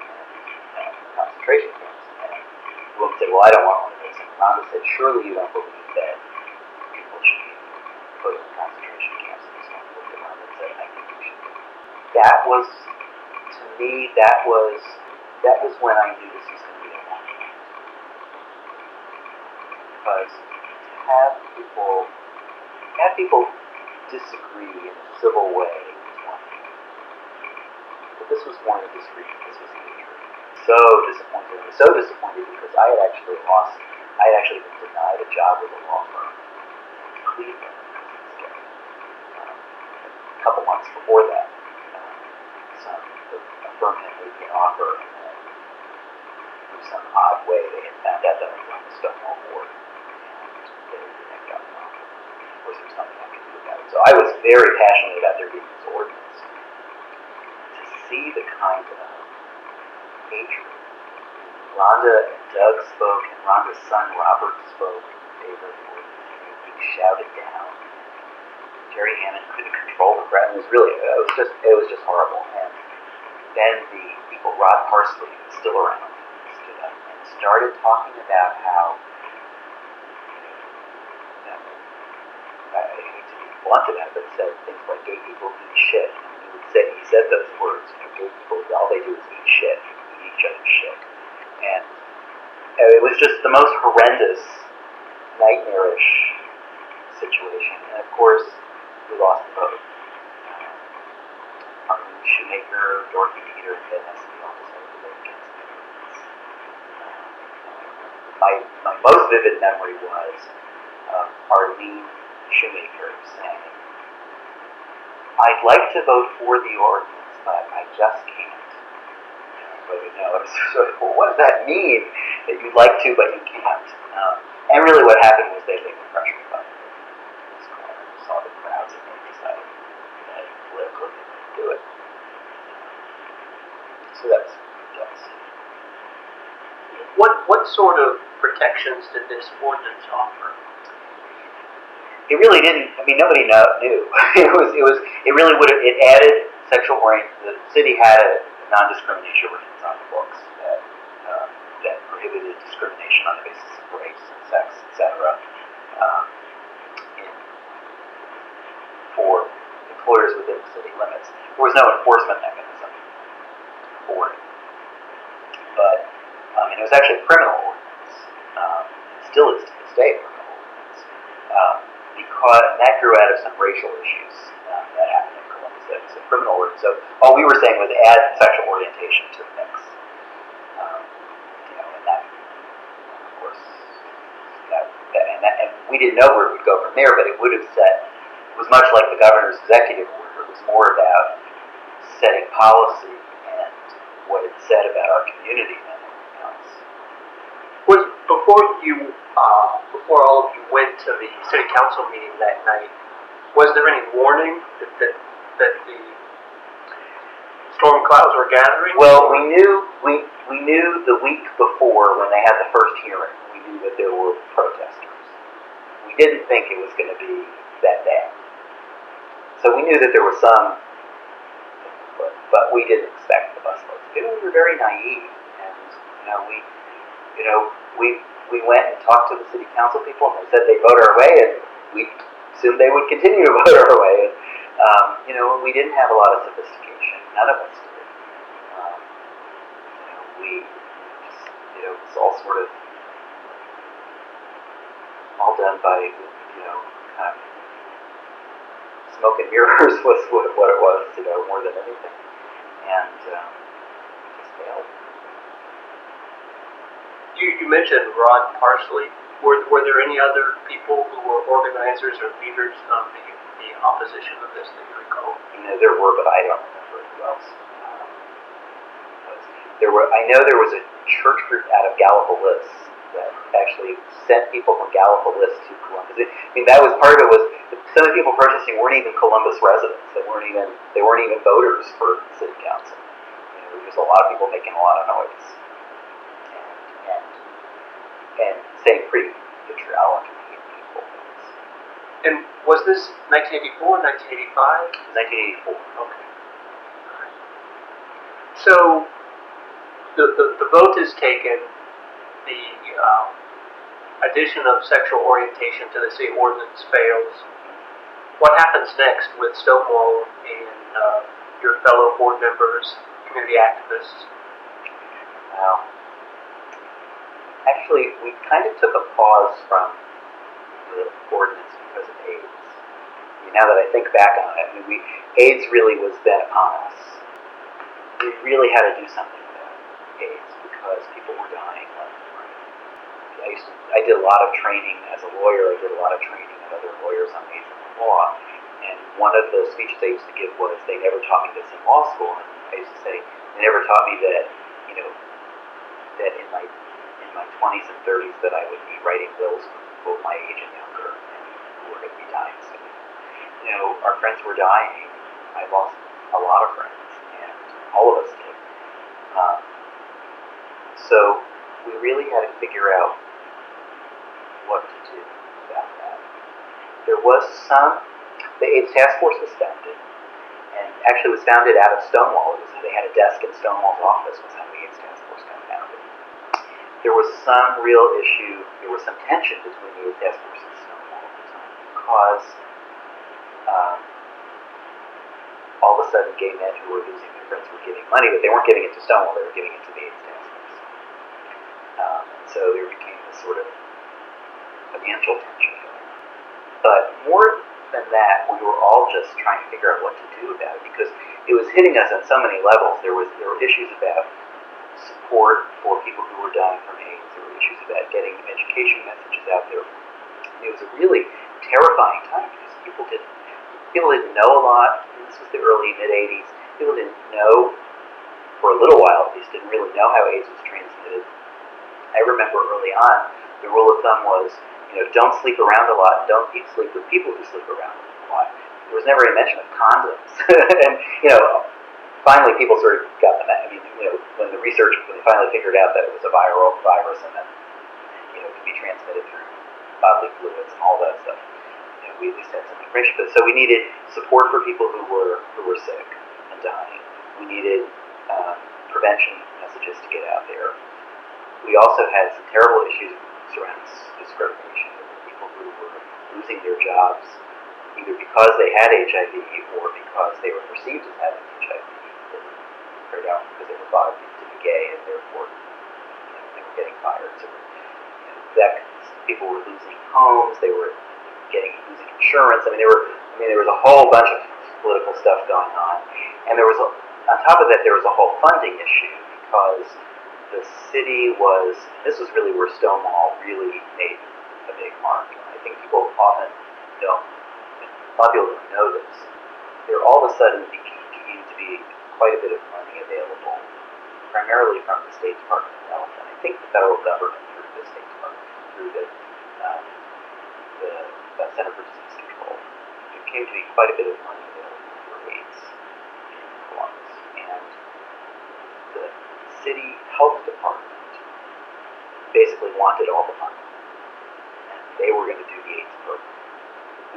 and concentration camps." And the woman said, "Well, I don't want one of those." And Rhonda said, "Surely you don't believe that people should be put in concentration camps?" And this woman looked around and said, "I think you should." That was, to me, that was when I knew this was going to be a long time. Because to have people disagree in a civil way was one thing. But this was more than disagreement, this was hatred. So disappointed. I was so disappointed because I had actually been denied a job with a law firm in Cleveland a couple months before that. A firm had made me an offer, and then through some odd way they had found out that I was on the Stonewall board, and they had gotten an offer. Of course, there was nothing I could do about it. So I was very passionate about there being this ordinance. To see the kind of hatred. Rhonda and Doug spoke, and Rhonda's son Robert spoke in favor of the ordinance, and being shouted down. Jerry Hammond couldn't control the crowd. It was just horrible. And then the people, Rod Parsley, who was still around, stood up and started talking about how, I hate to be blunt about it, but said things like gay people eat shit. And he said those words, gay people, all they do is eat shit, eat each other's shit. And it was just the most horrendous, nightmarish situation. And of course, we lost the vote. Arlene Shoemaker, Dorothy Peter, and Vanessa all decided to vote against the ordinance. My most vivid memory was Arlene Shoemaker saying, "I'd like to vote for the ordinance, but I just can't." I was sort of, well, what does that mean? That you'd like to, but you can't? And really what happened was they made the pressure button. Saw the crowds and they decided that politically they couldn't do it. So that's What sort of protections did this ordinance offer? It really didn't. I mean, nobody knew. It really would have. It added sexual orientation. The city had a non-discrimination ordinance on the books that prohibited discrimination on the basis of race and sex, etc. For employers within the city limits. There was no enforcement mechanism for it. But, and it was actually a criminal ordinance. It still is to this day a criminal ordinance. And that grew out of some racial issues that happened in Columbus. It's a criminal ordinance. So all we were saying was add sexual orientation to the mix. And that, of course, and we didn't know where it would go from there, but it would have set. It was much like the governor's executive order. It was more about setting policy and what it said about our community than anything else. before all of you went to the city council meeting that night, was there any warning that the storm clouds were gathering? Well, we knew the week before when they had the first hearing. We knew that there were protesters. We didn't think it was going to be that bad. So we knew that there was some, but we didn't expect the busloads. We were very naive, and we went and talked to the city council people, and they said they'd vote our way, and we assumed they would continue to vote our way. And we didn't have a lot of sophistication. None of us did. We just, it's all sort of all done by, kind of smoke and mirrors was what it was, more than anything. And just failed. You mentioned Rod Parsley. Were there any other people who were organizers or leaders of the opposition of this that you recall? There were, but I don't remember who else. I know there was a church group out of Gallipolis that actually sent people from Gallipolis to Columbus. That was part of it. Was some of the people protesting weren't even Columbus residents. They weren't even voters for city council. There was just a lot of people making a lot of noise and saying pretty vitriolic people. And was this 1984, 1985? 1984. Okay. So the vote is taken. The addition of sexual orientation to the city ordinance fails. What happens next with Stonewall and your fellow board members, community activists? Well, actually, we kind of took a pause from the ordinance because of AIDS. Now that I think back on it, AIDS really was then upon us. We really had to do something about AIDS because people were dying left and right. I did a lot of training as a lawyer. I did a lot of training with other lawyers on AIDS and law. And one of the speeches I used to give was, they never taught me this in law school. And I used to say, they never taught me that, that in my 20s and 30s that I would be writing wills for both my age and younger, and who were going to be dying soon. Our friends were dying. I lost a lot of friends, and all of us did. So we really had to figure out what to do about that. There was the AIDs Taskforce was founded, and actually was founded out of Stonewall. They had a desk in Stonewall's office, was how the AIDs Taskforce got founded. There was some real issue, there was some tension between the AIDs Taskforce and Stonewall at the time, because all of a sudden gay men who were losing their friends were giving money, but they weren't giving it to Stonewall, they were giving it to the AIDs Taskforce. So there became this sort of financial tension going on. But more than that, we were all just trying to figure out what to do about it, because it was hitting us on so many levels. There were issues about support for people who were dying from AIDS. There were issues about getting education messages out there. It was a really terrifying time because people didn't know a lot. This was the early mid-'80s. People didn't know, for a little while at least, didn't really know how AIDS was transmitted. I remember early on, the rule of thumb was, don't sleep around a lot, and don't sleep with people who sleep around a lot. There was never a mention of condoms. And, finally people sort of got the, when they finally figured out that it was a viral virus and that, it could be transmitted through bodily fluids and all that stuff, we at least had some information. But so we needed support for people who were sick and dying. We needed prevention messages to get out there. We also had some terrible issues surrounding discrimination. People who were losing their jobs either because they had HIV or because they were perceived as having HIV. Straight out because they were thought to be gay and therefore they were getting fired. So people were losing homes. They were losing insurance. There was a whole bunch of political stuff going on, and there was on top of that there was a whole funding issue because the city this was really where Stonewall really made a big mark. I think people often don't, a lot of people don't know this. There all of a sudden came to be quite a bit of money available, primarily from the State Department of Health, and I think the federal government through the State Department through the Center for Disease Control. There came to be quite a bit of money available for AIDS in Columbus, and the city health department basically wanted all the money, and they were going to do the AIDS program.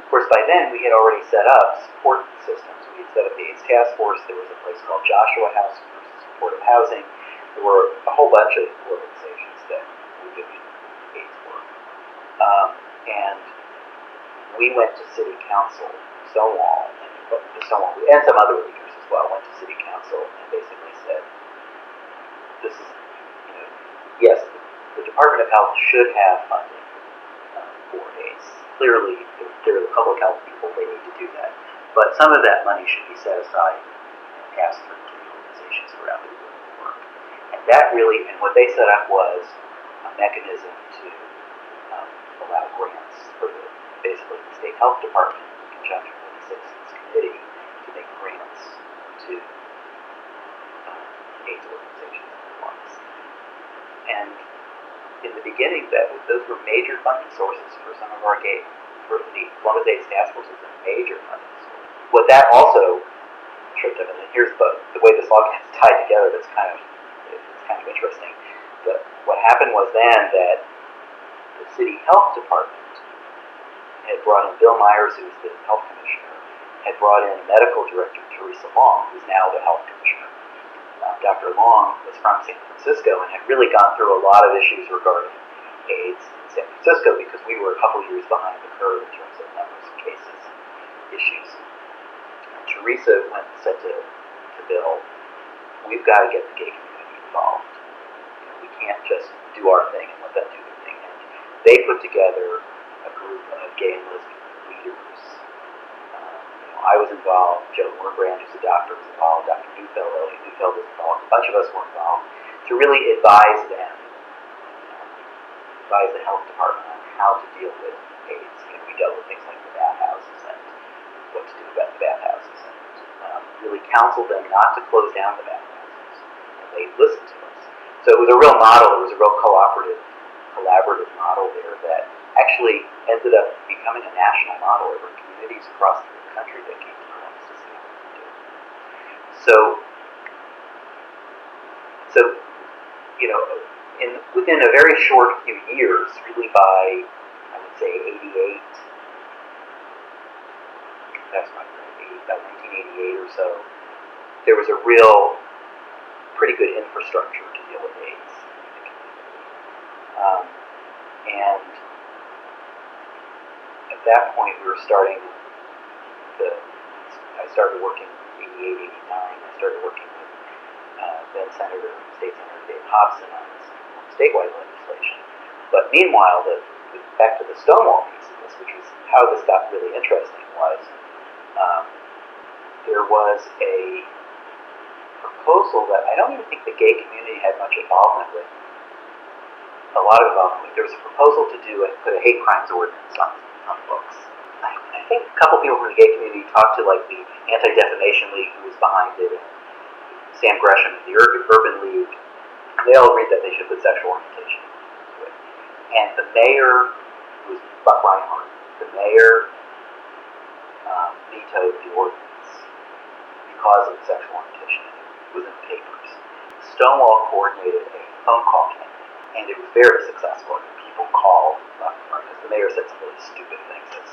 Of course, by then we had already set up support systems. We had set up the AIDS Taskforce. There was a place called Joshua House for supportive housing. There were a whole bunch of organizations that were doing AIDS work. And we went to City Council, Stonewall, and some other leaders as well, went to City Council and basically said, this is, yes, the Department of Health should have funding for AIDS. Clearly, they're the public health people, they need to do that. But some of that money should be set aside and passed through to the organizations who are out there doing the work. And that really, and what they set up was a mechanism to allow grants for basically the state health department in conjunction with the Citizens Committee to make grants to AIDS organizations in Columbus. And in the beginning, those were major funding sources for some of our for the Columbus AIDS Taskforce was a major funding source. What that also tripped up, and here's the way this all gets tied together. It's kind of interesting. But what happened was then that the city health department had brought in Bill Myers, who was the health commissioner, had brought in medical director Teresa Long, who's now the health commissioner. Dr. Long was from San Francisco and had really gone through a lot of issues regarding AIDS in San Francisco because we were a couple years behind the curve in terms of numbers of cases and issues. And Teresa went and said to Bill, we've got to get the gay community involved. We can't just do our thing and let them do their thing. And they put together a group of gay and lesbian leaders. I was involved, Joe Morbrand, who's a doctor, was involved, Dr. Neufeld, Elliot Fishman was involved, a bunch of us were involved, to really advise them, advise the health department on how to deal with AIDS. We dealt with things like the bathhouses and what to do about the bathhouses, and really counseled them not to close down the bathhouses. And they listened to us. So it was a real model, it was a real collaborative model there that actually ended up becoming a national model over communities across the country that came to Columbus to see what we do. So within a very short few years, really by, I would say, 88, that's my point, about 1988 or so, there was a real, pretty good infrastructure to deal with AIDS in the community. And at that point, we were starting I started working in 88, 89. I started working with then State Senator Dave Hobson on statewide legislation. But meanwhile, back to the Stonewall piece of this, which is how this got really interesting, was there was a proposal that I don't even think the gay community had much involvement with. A lot of involvement with. There was a proposal to put a hate crimes ordinance on the books. I think a couple people from the gay community talked to the Anti-Defamation League, who was behind it, and Sam Gresham of the Urban League. They all agreed that they should put sexual orientation into it. And the mayor, who was Buck Reinhardt, the mayor vetoed the ordinance because of sexual orientation. It was in the papers. Stonewall coordinated a phone call campaign, and it was very successful. People called Buck Reinhardt because the mayor said some really stupid things, as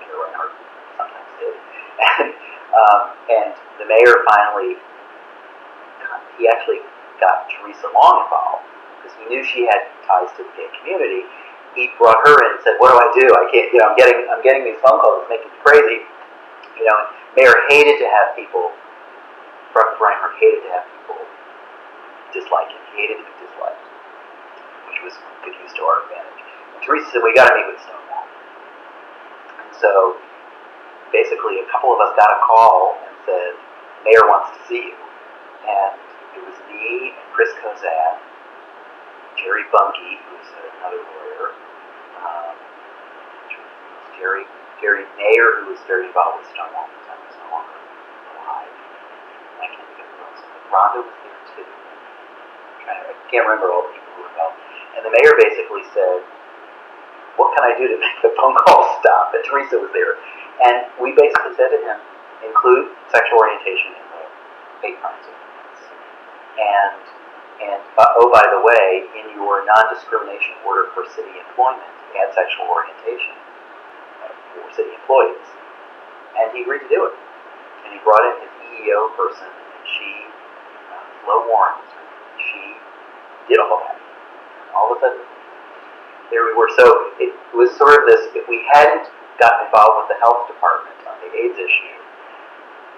Mayor Reinhardt sometimes did. And the mayor finally, he actually got Teresa Long involved because he knew she had ties to the gay community. He brought her in and said, "What do I do? I can't. I'm getting these phone calls. It's making me crazy." And Mayor hated to have people. Reinhardt hated to have people dislike him. He hated to be disliked, which was good use to our advantage. And Teresa said, "We got to meet with Stonewall." And so, basically, a couple of us got a call and said, "Mayor wants to see you." And it was me and Chris Kozad, Jerry Bunke, who's another lawyer, Jerry Mayer, who was very involved with Stonewall at the time, was no longer alive. I can't think of who else. Rhonda was there too. I can't remember all the people who were involved. And the mayor basically said, what can I do to make the phone call stop? And Teresa was there. And we basically said to him, include sexual orientation in the hate crimes ordinance. And oh, by the way, in your non-discrimination order for city employment, add sexual orientation for city employees. And he agreed to do it. And he brought in his EEO person, and she, Flo Warren, she did all that. All of a sudden, there we were. So it was sort of this, if we hadn't gotten involved with the health department on the AIDS issue,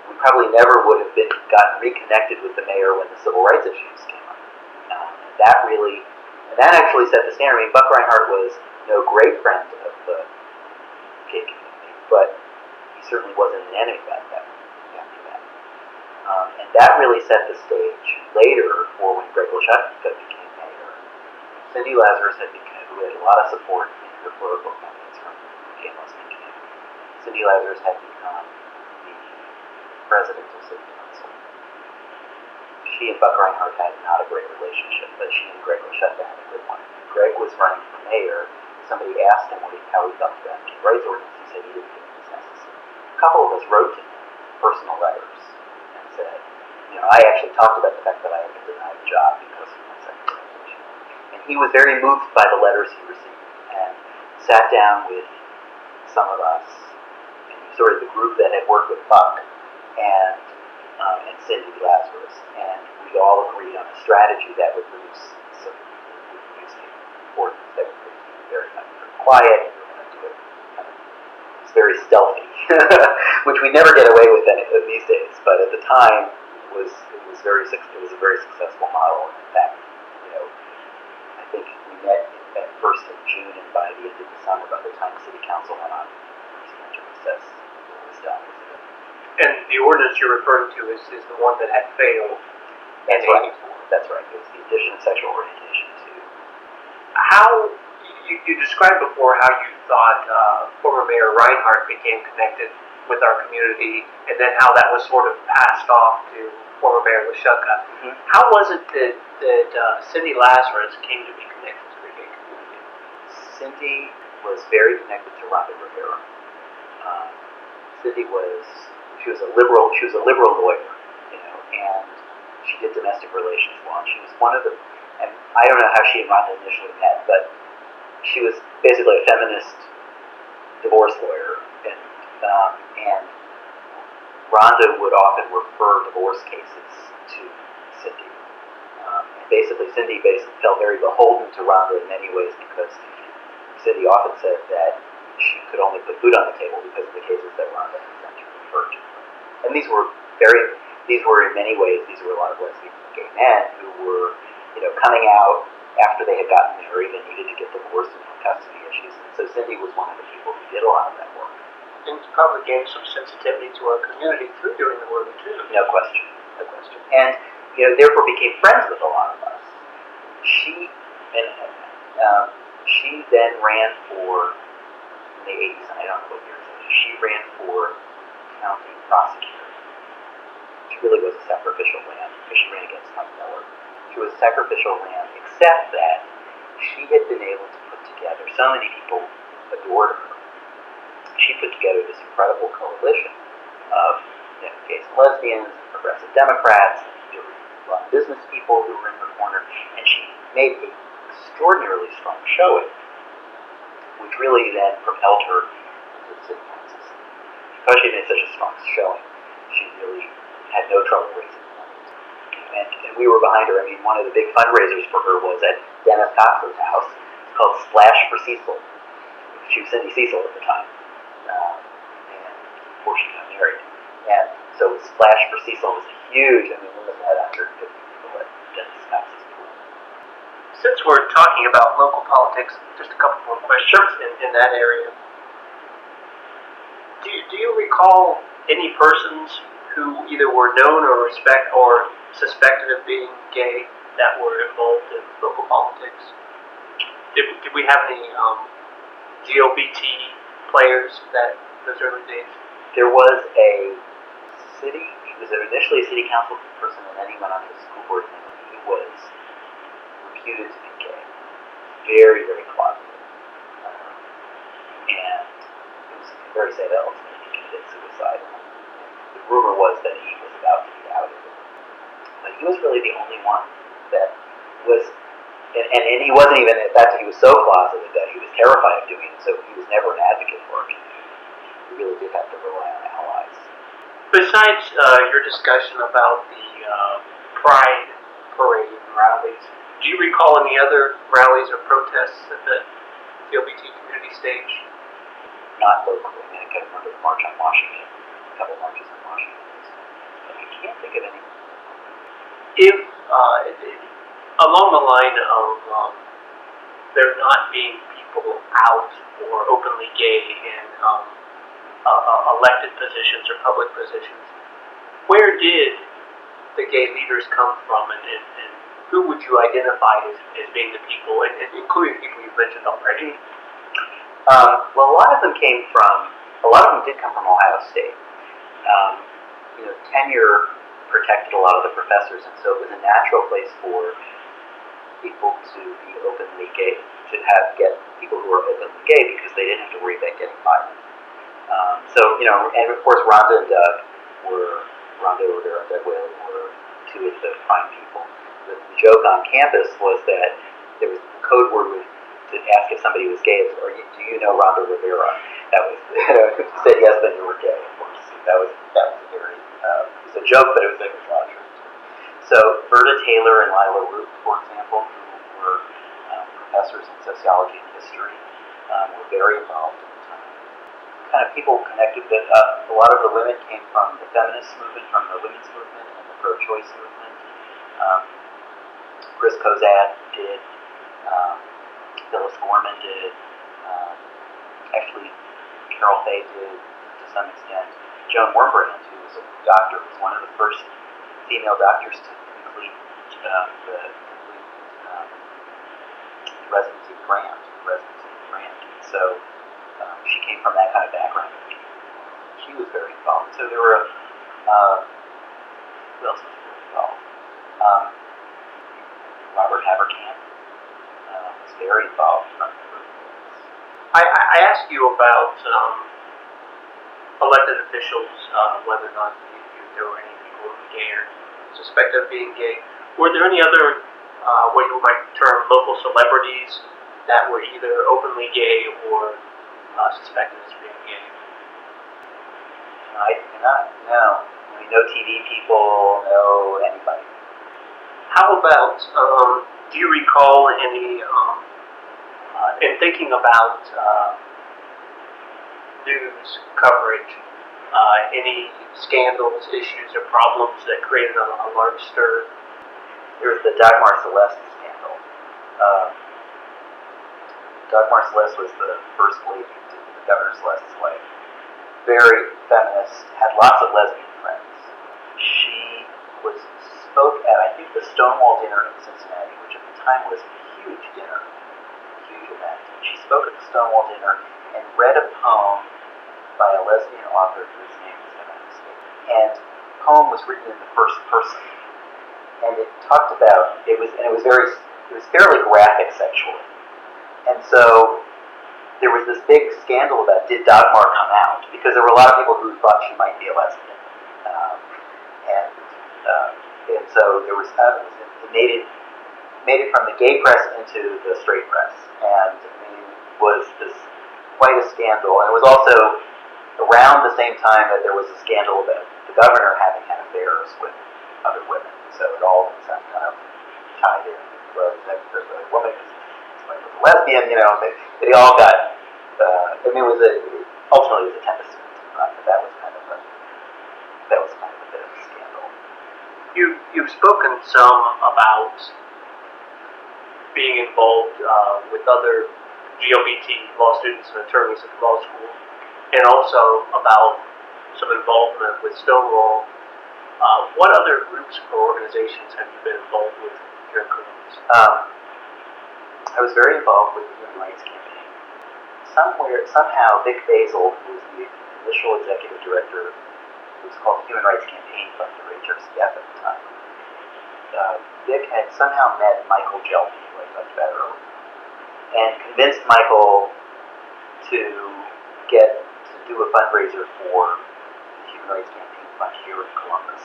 we probably never would have gotten reconnected with the mayor when the civil rights issues came up. And that actually set the standard. I mean, Buck Reinhardt was no great friend of the gay community, but he certainly wasn't an enemy after that. And that really set the stage later for when Greg Leshutka became mayor. Cindy Lazarus had a lot of support in her political campaigns from the gay and lesbian community. Cindy Lazarus had become the president of city council. She and Buck Reinhardt had not a great relationship, but she and Greg Leshutka had a good one. Greg was running for mayor. Somebody asked him how he felt about the gay rights ordinance. He said he didn't think it was necessary. A couple of us wrote to him personal letters and said, I actually talked about the fact that I had been denied a job because of my sexual orientation. And he was very moved by the letters he received and sat down with some of us, and sort of the group that had worked with Buck and Cindy Lazarus, and we all agreed on a strategy that would produce the ordinance that would be very quiet, and we were going to do it it's very stealthy, which we never get away with these days, but at the time it was a very successful model. And in fact, I think we met at first in June, and by the end of the summer, by the time City Council went on winter recess, it was done. And the ordinance you're referring to is the one that had failed. That's right. That's right. It was the addition of sexual orientation to. How you described before how you thought former Mayor Reinhardt became connected with our community, and then how that was sort of passed off to former Mayor Leshutka. Mm-hmm. How was it that Cindy Lazarus came to be connected to the gay community? Cindy was very connected to Rhonda Rivera. Cindy was a liberal lawyer, and she did domestic relations law. And she was one of the, and I don't know how she and Rhonda initially met, but she was basically a feminist divorce lawyer, and Rhonda would often refer divorce cases to Cindy. And basically, Cindy felt very beholden to Rhonda in many ways because Cindy often said that she could only put food on the table because of the cases that Rhonda had sent to refer to. And these were in many ways, these were a lot of lesbian and gay men who were, coming out after they had gotten married and needed to get divorced and had custody issues. And so Cindy was one of the people who did a lot of that work. And probably gained some sensitivity to our community through doing the work too. No question. And therefore became friends with a lot of us. She then ran for, in the 80s, and I don't know what years it was, she ran for county prosecutor. She really was a sacrificial lamb because she ran against Mike Miller. She was a sacrificial lamb, except that she had been able to put together, so many people adored her. She put together this incredible coalition of gays and lesbians, and progressive Democrats, and business people who were in her corner, and she made an extraordinarily strong showing, which really then propelled her into the city council. Because she made such a strong showing, she really had no trouble raising money. And we were behind her. I mean, one of the big fundraisers for her was at Dennis Cox's house. It's called Splash for Cecil. She was Cindy Cecil at the time, and before she got married. And so Splash for Cecil was huge. I mean, we must have had 150 people at Dennis Cox's pool. Since we're talking about local politics, just a couple more questions in that area. Do you recall any persons who either were known or suspected of being gay that were involved in local politics? Did we have any LGBT players those early days? There was he was initially a city council person, and then he went on to the school board, and he was reputed to be gay. Very, very closeted. very sad that ultimately he committed suicide. The rumor was that he was about to be outed. But he was really the only one that was, and he wasn't even, at that time he was so closeted that he was terrified of doing it, so he was never an advocate for it. He really did have to rely on allies. Besides your discussion about the Pride parade and rallies, do you recall any other rallies or protests at the LGBT community stage? Not locally. I mean, I can remember the March on Washington, a couple marches on Washington. But I can't think of any. If, along the line of there not being people out or openly gay in elected positions or public positions, where did the gay leaders come from, and who would you identify as being the people, and including people you've mentioned already? Well, a lot of them did come from Ohio State. Tenure protected a lot of the professors, and so it was a natural place for people to be openly gay, get people who were openly gay because they didn't have to worry about getting fired. And of course Rhonda and Rivera and Whaley were two of the prime people. The joke on campus was that there was a code word to ask if somebody was gay, or do you know Rhonda Rivera? That was, if you said yes, then you were gay, of course. That was a very, it was a joke, but it was a lot of truth. So Berta Taylor and Lila Root, for example, who were professors in sociology and history, were very involved at the time. Kind of people connected with, a lot of the women came from the feminist movement, from the women's movement and the pro-choice movement. Chris Kozad did, Phyllis Gorman did, actually Carol Fay did to some extent. Joan Wormbrand, who was a doctor, was one of the first female doctors to complete the residency grant. So she came from that kind of background. She was very involved. So there were, who else was very involved? Robert Haverkamp was very involved from the group. I asked you about elected officials, whether or not there were any people who were gay or suspected of being gay. Were there any other, what you might term local celebrities that were either openly gay or suspected as being gay? I cannot, no. I mean, no TV people, no anybody. How about, do you recall any, in thinking about news coverage, any scandals, issues, or problems that created a large stir? There was the Dagmar Celeste scandal. Dagmar Celeste was the first lady, Governor Celeste's wife. Very feminist, had lots of lesbian friends. She spoke at, I think, the Stonewall dinner in Cincinnati, which at the time was a huge dinner, a huge event. She spoke at the Stonewall dinner and read a poem by a lesbian author whose name is going to escape. And the poem was written in the first person, and it talked about it was fairly graphic sexually, and so there was this big scandal about did Dagmar come out, because there were a lot of people who thought she might be a lesbian, and so there was it made it from the gay press into the straight press, and was this quite a scandal. And it was also around the same time that there was a scandal about the governor having had affairs with other women, so it all kind of tied in. Well, the woman was a lesbian, they all got. Ultimately it was a tempest, but that was kind of a bit of a scandal. You've spoken some about being involved with other LGBT law students and attorneys at the law school, and also about some involvement with Stonewall. What other groups or organizations have you been involved with here in Columbus? I was very involved with the Human Rights Campaign. Somehow, Vic Basil, who was the initial executive director, it was called the Human Rights Campaign Fund, or HRCF at the time. Vic had somehow met Michael Jelby, who I talked about earlier, and convinced Michael to do a fundraiser for the Human Rights Campaign Fund here in Columbus.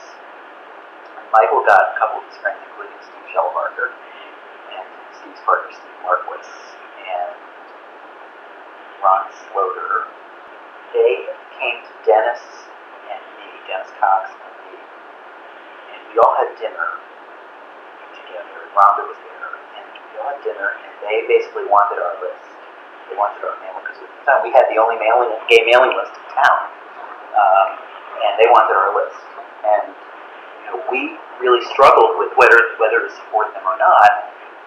And Michael got a couple of his friends, including Steve Shellbarger and Steve's partner, Steve Marquis, and Ron Sloter. They came to Dennis and me, Dennis Cox and me, and we all had dinner together. Rhonda was there, and we all had dinner, and they basically wanted our list. They wanted our mailing, because at the time we had the only gay mailing list in town, and they wanted our list. And we really struggled with whether to support them or not,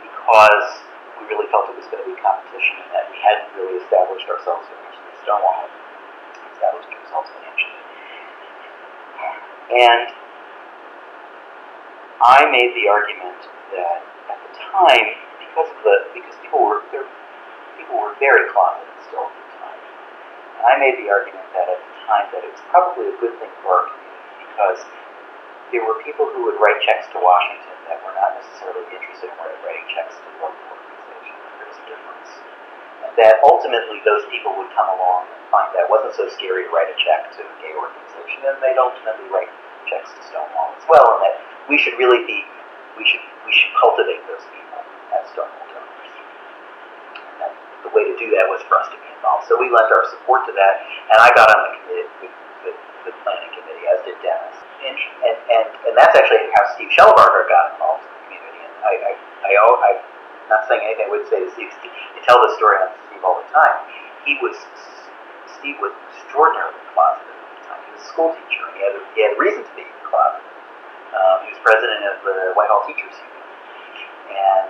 because we really felt it was going to be competition, and that we hadn't really established ourselves financially. Stonewall established ourselves financially. And I made the argument that at the time, because people were very closeted still at the time, and I made the argument that at the time that it was probably a good thing for our community, because there were people who would write checks to Washington that were not necessarily interested in writing checks to local organizations. There was a difference. And that ultimately those people would come along and find that it wasn't so scary to write a check to a gay organization, and they'd ultimately write checks to Stonewall as well, and that we should cultivate those people as Stonewall donors. And that the way to do that was for us to be involved. So we lent our support to that, and I got on the committee, the planning committee, as did Dennis. And that's actually how Steve Shellbarger got involved in the community. And I'm not saying anything I would say to Steve. I tell this story on Steve all the time. Steve was extraordinarily closeted at the time. He was a school teacher, and he had reason to be closeted. He was president of the Whitehall Teachers Union, and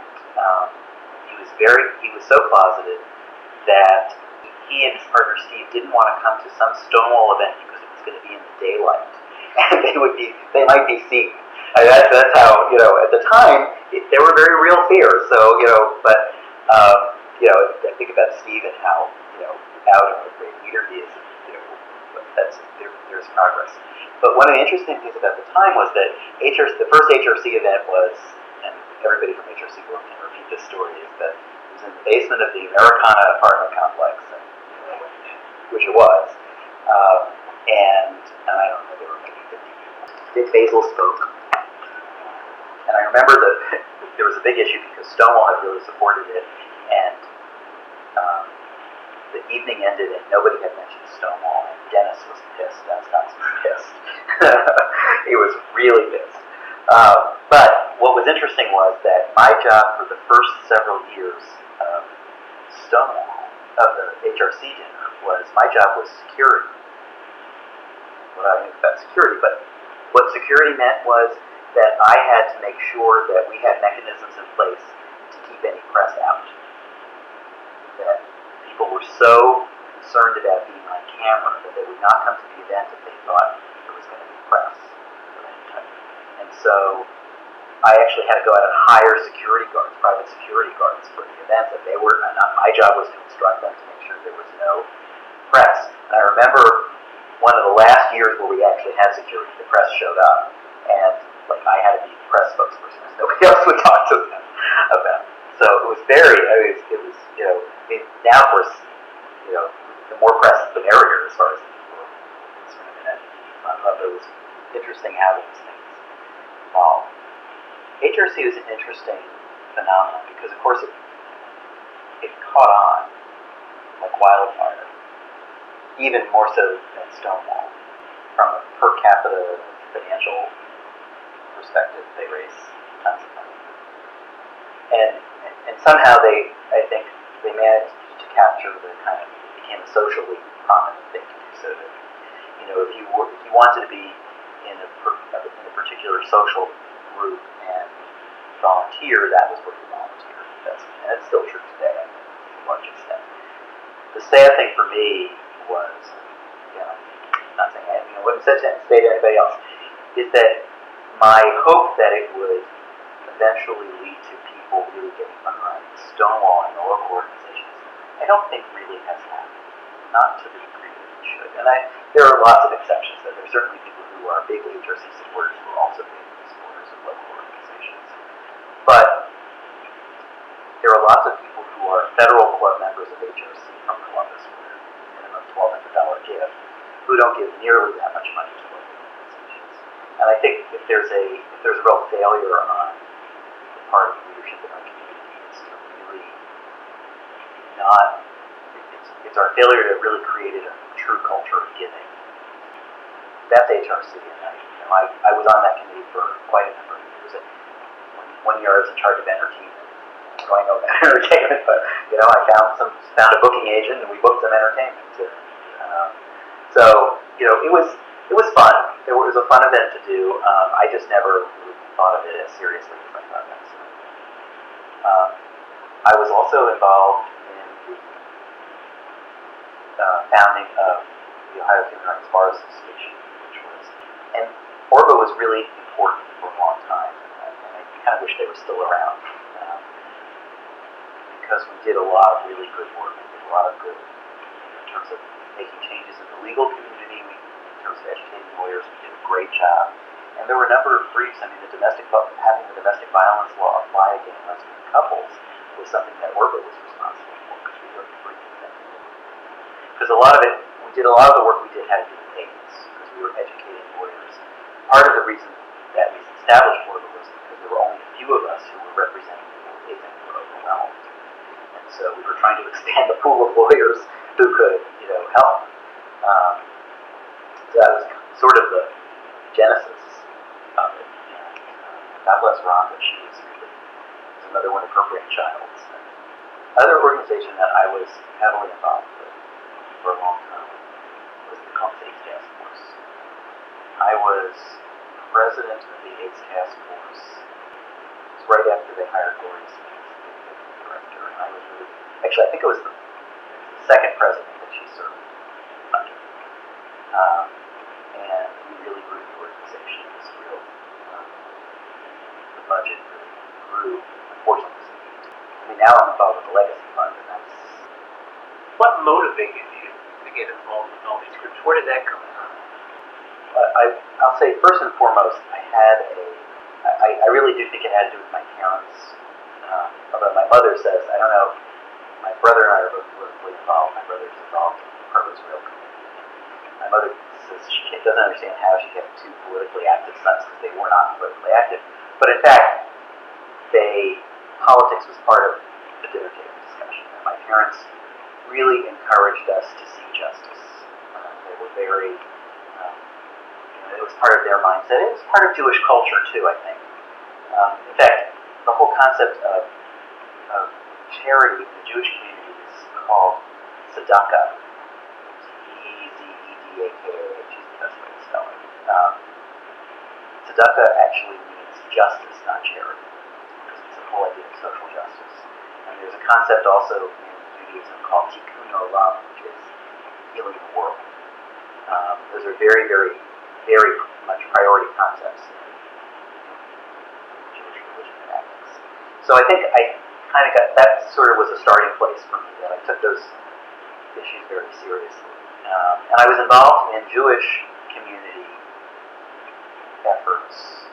he was so closeted that he and his partner Steve didn't want to come to some Stonewall event because it was going to be in the daylight, and they might be seen. I mean, that's how, at the time there were very real fears. So I think about Steve and how out and what a great leader he is. There's progress. But one of the interesting things about the time was that the first HRC event was, and everybody from HRC will can repeat this story, is that it was in the basement of the Americana apartment complex, which it was, and I don't know, there were maybe 50 people. Dick Basil spoke, and I remember that there was a big issue because Stonewall had really supported it, and the evening ended and nobody had mentioned Stonewall, and Dennis was pissed. Dennis Cox was pissed. He was really pissed. But what was interesting was that my job for the first several years of Stonewall, of the HRC dinner, my job was security. Well, I knew about security, but what security meant was that I had to make sure that we had mechanisms in place to keep any press out. That people were so concerned about being on camera that they would not come to the event if they thought there was going to be press of any type. And so I actually had to go out and hire security guards, private security guards for the event. That they were not. My job was to instruct them to make sure there was no press. And I remember one of the last years where we actually had security, the press showed up, and I had to be the press spokesperson because nobody else would talk to them about it. So it was now of course, the more press the merrier as far as people are concerned. And I thought it was interesting how those things evolved. HRC was an interesting phenomenon because, of course, it caught on like wildfire, even more so than Stonewall. From a per capita financial perspective, they raise tons of money. And somehow I think they managed to capture the kind of, it became a socially prominent thing to do. So that, if you wanted to be in a particular social group and volunteer, that was where you volunteered. And it's still true today, to a large extent. The sad thing for me was, not saying anything, I wouldn't say to anybody else, is that my hope that it would eventually lead to people really getting behind Stonewall and the local organizations, I don't think really has happened. Not to the degree that it should. And there are lots of exceptions. There are certainly people who are big HRC supporters who are also big supporters of local organizations. But there are lots of people who are federal club members of HRC from Columbus with a minimum $1,200 don't give nearly that much money to local organizations. And I think if there's a real failure on the part of leadership in our community, it's to really not. It's our failure to really create a true culture of giving. That's HRC, and I was on that committee for quite a number of years. And one year I was in charge of entertainment. So I know about entertainment, but I found a booking agent, and we booked some entertainment. So it was fun. It was a fun event to do. I just never really thought of it as seriously as I thought that. I was also involved in the founding of the Ohio Human Rights Bar Association, and ORBA was really important for a long time, and I kind of wish they were still around, because we did a lot of really good work. We did a lot of good in terms of making changes in the legal community, in terms of educating lawyers. We did a great job, and there were a number of briefs. I mean, having the domestic violence law apply against lesbian couples was something that ORBA was responsible for, because we wrote the brief. Because a lot of the work we did had to do with AIDS, because we were educating lawyers. Part of the reason that we established ORBA was because there were only a few of us who were representing people with AIDS and we were overwhelmed. And so we were trying to expand the pool of lawyers who could, help. So that was sort of the genesis of it. And God bless Rhonda, she was another one of her grandchilds. Other organization that I was heavily involved with for a long time was the AIDs Taskforce. I was president of the AIDS Taskforce. It was right after they hired Gloria Smith as the director, and I was I think it was the second president that she served under. And we really grew the organization. It was real. The budget really grew, unfortunately. Now I'm involved with the Legacy Fund, and that's... What motivated you to get involved with all these groups? Where did that come from? I'll say first and foremost, I really do think it had to do with my parents. Although my mother says, I don't know, my brother and I are both politically involved. My brother's involved in the Purpose Rail Committee. My mother says she doesn't understand how she had two politically active sons, because they were not politically active. But in fact, politics was part of the dinner table discussion. And my parents really encouraged us to seek justice. They were very, it was part of their mindset. It was part of Jewish culture too, I think. In fact, the whole concept of charity in the Jewish community is called tzedakah. Tzedakah, which is the best way to spell it. Tzedakah actually means justice, not charity. The whole idea of social justice. And there's a concept also in Judaism called tikkun olam, which is healing the world. Those are very, very, very much priority concepts in Jewish religion and ethics. So I think I kind of got, that sort of was a starting place for me, that I took those issues very seriously. And I was involved in Jewish community efforts,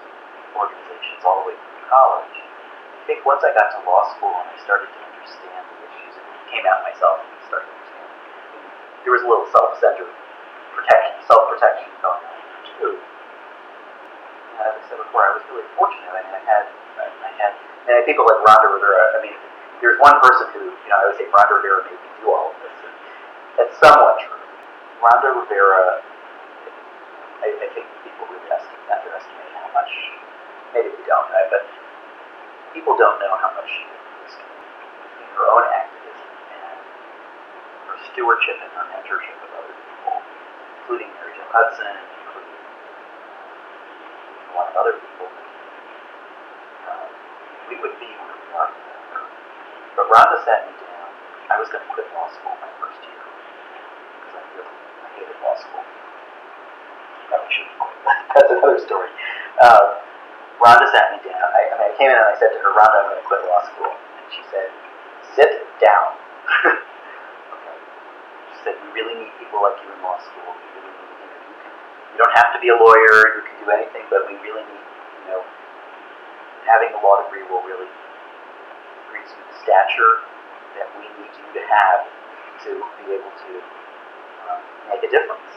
organizations all the way through college. I think once I got to law school and I started to understand the issues, and came out myself and started to understand, there was a little self-protection going on too. And as I said before, I was really fortunate. I mean, I had people like Rhonda Rivera. I mean, there's one person who, I would say Rhonda Rivera made me do all of this, and that's somewhat true. Rhonda Rivera, I think people really underestimate how much, maybe they don't, but people don't know how much she was between her own activism and her stewardship and her mentorship of other people, including Mary Jo Hudson, including a lot of other people. We would be where we are without her. But Rhonda sat me down. I was going to quit law school my first year because I hated law school. Probably shouldn't quit. That's another story. Rhonda sat me down. I came in and I said to her, Rhonda, I'm going to quit law school. And she said, sit down. Okay. She said, we really need people like you in law school. We really need, you don't have to be a lawyer. You can do anything, but we really need, having a law degree will really increase the stature that we need you to have to be able to make a difference.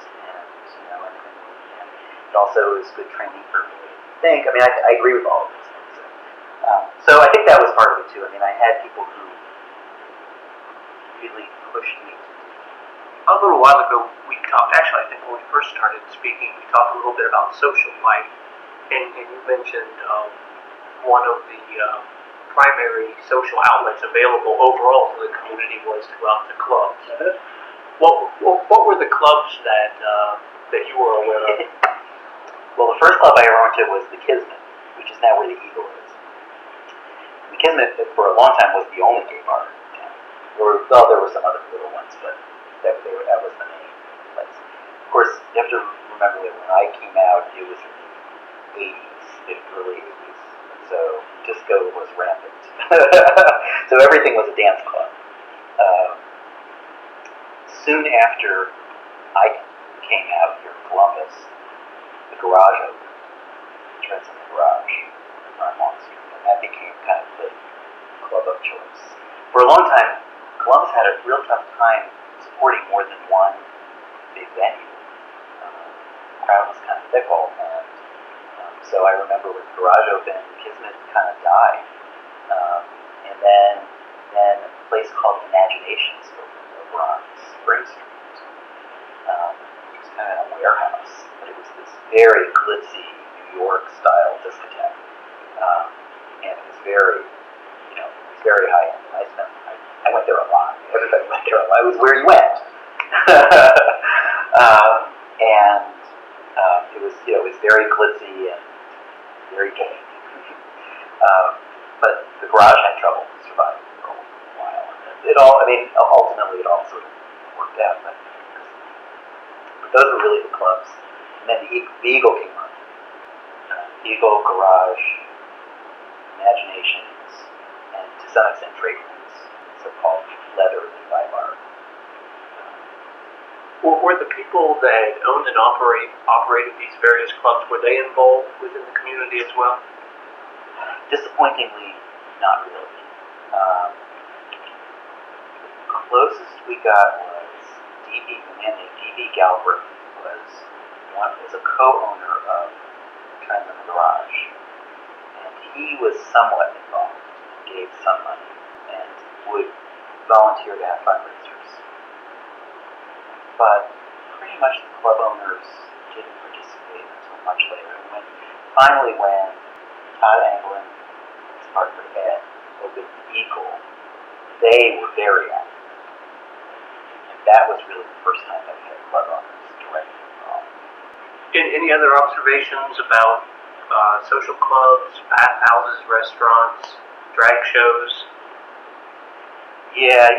And it also is good training for me to think. I mean, I agree with all of these things. So I think that was part of it too. I mean, I had people who really pushed me. A little while ago, we talked, actually I think when we first started speaking, we talked a little bit about social life, and you mentioned one of the primary social outlets available overall to the community was to go out to clubs. What were the clubs that you were aware of? Well, the first club I ever went to was the Kismet, which is now where the Eagle is. And the Kismet, for a long time, was the only gay bar in town. Well, there were some other little ones, but that was the main place. Of course, you have to remember that when I came out, it was in the 80s, the early 80s. So disco was rampant. So everything was a dance club. Soon after I came out here in Columbus, the Garage opened. Trends in the Garage on Long Street. And that became kind of the club of choice. For a long time, Columbus had a real tough time supporting more than one big venue. The crowd was kind of fickle, and so I remember when the Garage opened, Kismet kind of died. And then a place called Imaginations opened over on Spring Street. It was kind of a warehouse, but it was this very glitzy New York style discotheque. And it was very, it was very high end. And I went there a lot. Everybody went there a lot. It was where you went. And it was very glitzy and very gay. But the Garage had trouble surviving for a while. Ultimately it all sort of worked out. But those were really the clubs. And then the Eagle came on. Eagle, Garage, Imaginations, and to some extent Tradewinds, so-called leather Levi bar. Were the people that owned and operated these various clubs, were they involved within the community as well? Disappointingly, not really. The closest we got was a man named D.B. Galbraith was a co-owner of Trends in the Garage, and he was somewhat involved, gave some money, and would volunteer to have fundraisers. But pretty much the club owners didn't participate until much later. And finally when Todd Anglin, his partner Ed, opened the Eagle, they were very active. And that was really the first time that we had club owners directly involved. Any other observations about social clubs, bathhouses, restaurants, drag shows? Yeah,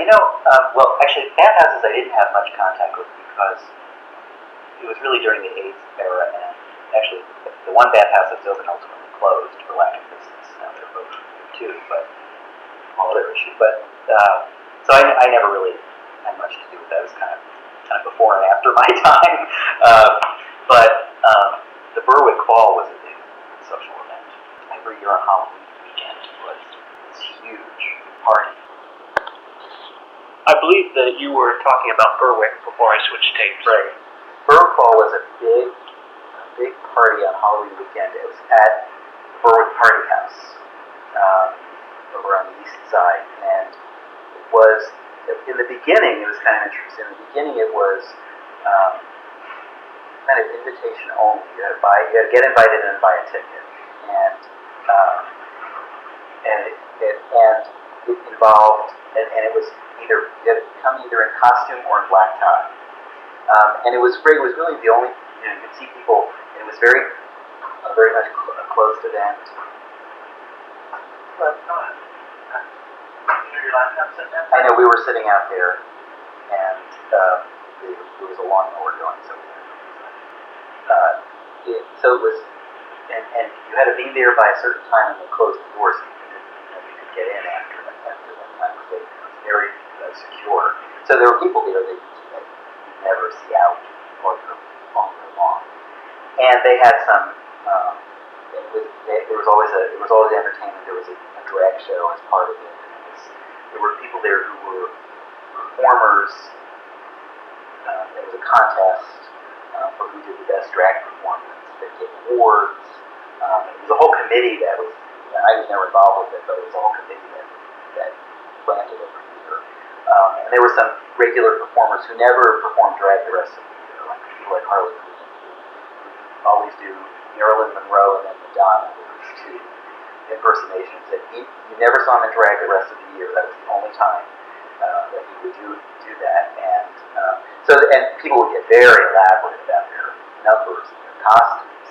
well, actually, bathhouses I didn't have much contact with because it was really during the AIDS era, and actually, the one bathhouse that's open ultimately closed for lack of business. Now they're both too, but all other issue. But so I never really had much to do with that. It was kind of before and after my time. But the Berwick Ball was a big social event. Every year on Halloween weekend was this huge party. I believe that you were talking about Berwick before I switched tapes. Right. Berwick Ball was a big party on Halloween weekend. It was at Berwick Party House over on the east side, and it was in the beginning. It was kind of interesting. In the beginning, it was kind of invitation only. You had to get invited and buy a ticket, and it involved, and it was you had to come either in costume or in black tie. And it was great. It was really the only, you could see people, and it was very much a closed event. But I know we were sitting out there, and there was a lawnmower going, so so it was, and you had to be there by a certain time, and they closed the doors, so you could get in after that time, because it was very secure. So there were people there that you'd never see out all year long. And they had some. There was always entertainment. There was a drag show as part of it. There were people there who were performers there was a contest for who did the best drag performance. They gave awards. It was a whole committee that was, I was never involved with it, but it was a whole committee that planned it every year. And there were some regular performers who never performed drag the rest of the year, like people like Harley Quinn, who always do Marilyn Monroe and then Madonna, those two impersonations. And you never saw him in drag the rest of the year. That was the only time that he would do that. And people would get very elaborate about their numbers and their costumes.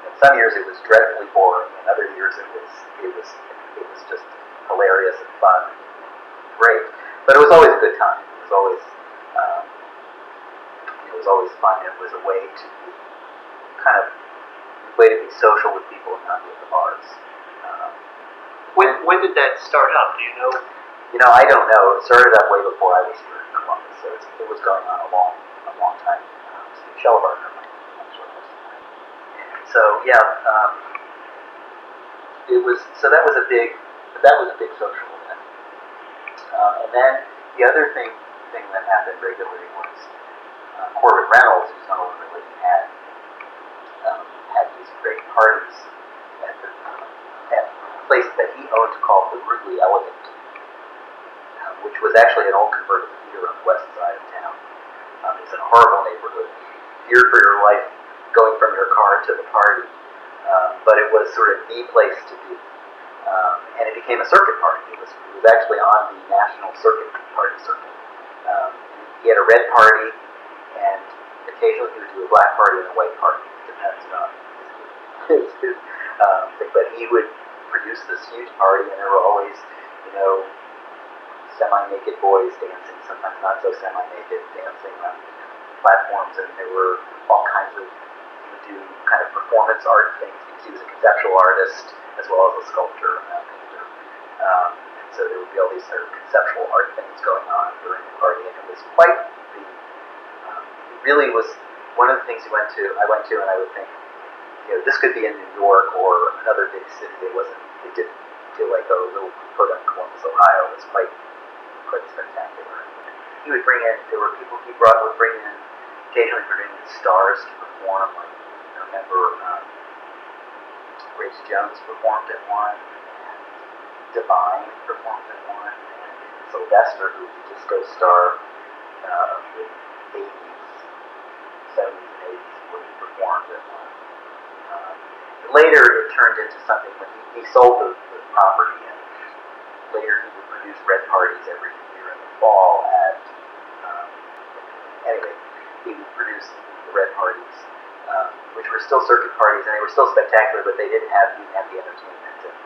And some years it was dreadfully boring, and other years it was just hilarious and fun, and great. But it was always a good time. It was always fun. It was a way to be social with people and not be at the bars. When did that start up? Do you know? I don't know. It started up way before I was here in Columbus, so it was going on a long time. Steve Schellebarger, my journalist. So yeah, that was a big social event. And then the other thing that happened regularly was Corbett Reynolds, who's no longer living, had these great parties at a place that he owned called the Rudely Elegant, which was actually an old converted theater on the west side of town. It's in a horrible neighborhood. Feared for your life going from your car to the party, but it was sort of the place to be. And it became a circuit party. It was actually on the national circuit. He had a red party, and occasionally he would do a black party and a white party. It depends on his thing. But he would produce this huge party, and there were always, semi-naked boys dancing, sometimes not so semi-naked, dancing on platforms, and there were all kinds of, he would do kind of performance art things, because he was a conceptual artist as well as a sculptor and a painter. And so there would be all these sort of conceptual art things going on during the party, and it was quite it really was one of the things I went to, and I would think, this could be in New York or another big city. It didn't feel like a little put in Columbus, Ohio. It was quite spectacular. He would bring in, there were people would bring in, occasionally bring in stars to perform. Like, I remember Grace Jones performed at one, and Divine performed at one, and Sylvester, who was a disco star of the 70s and 80s, when he performed at one. Later it turned into something when he sold the property, and later he would produce red parties every year in the fall at, anyway, he would produce the red parties, which were still circuit parties, and they were still spectacular, but they didn't have the entertainment, and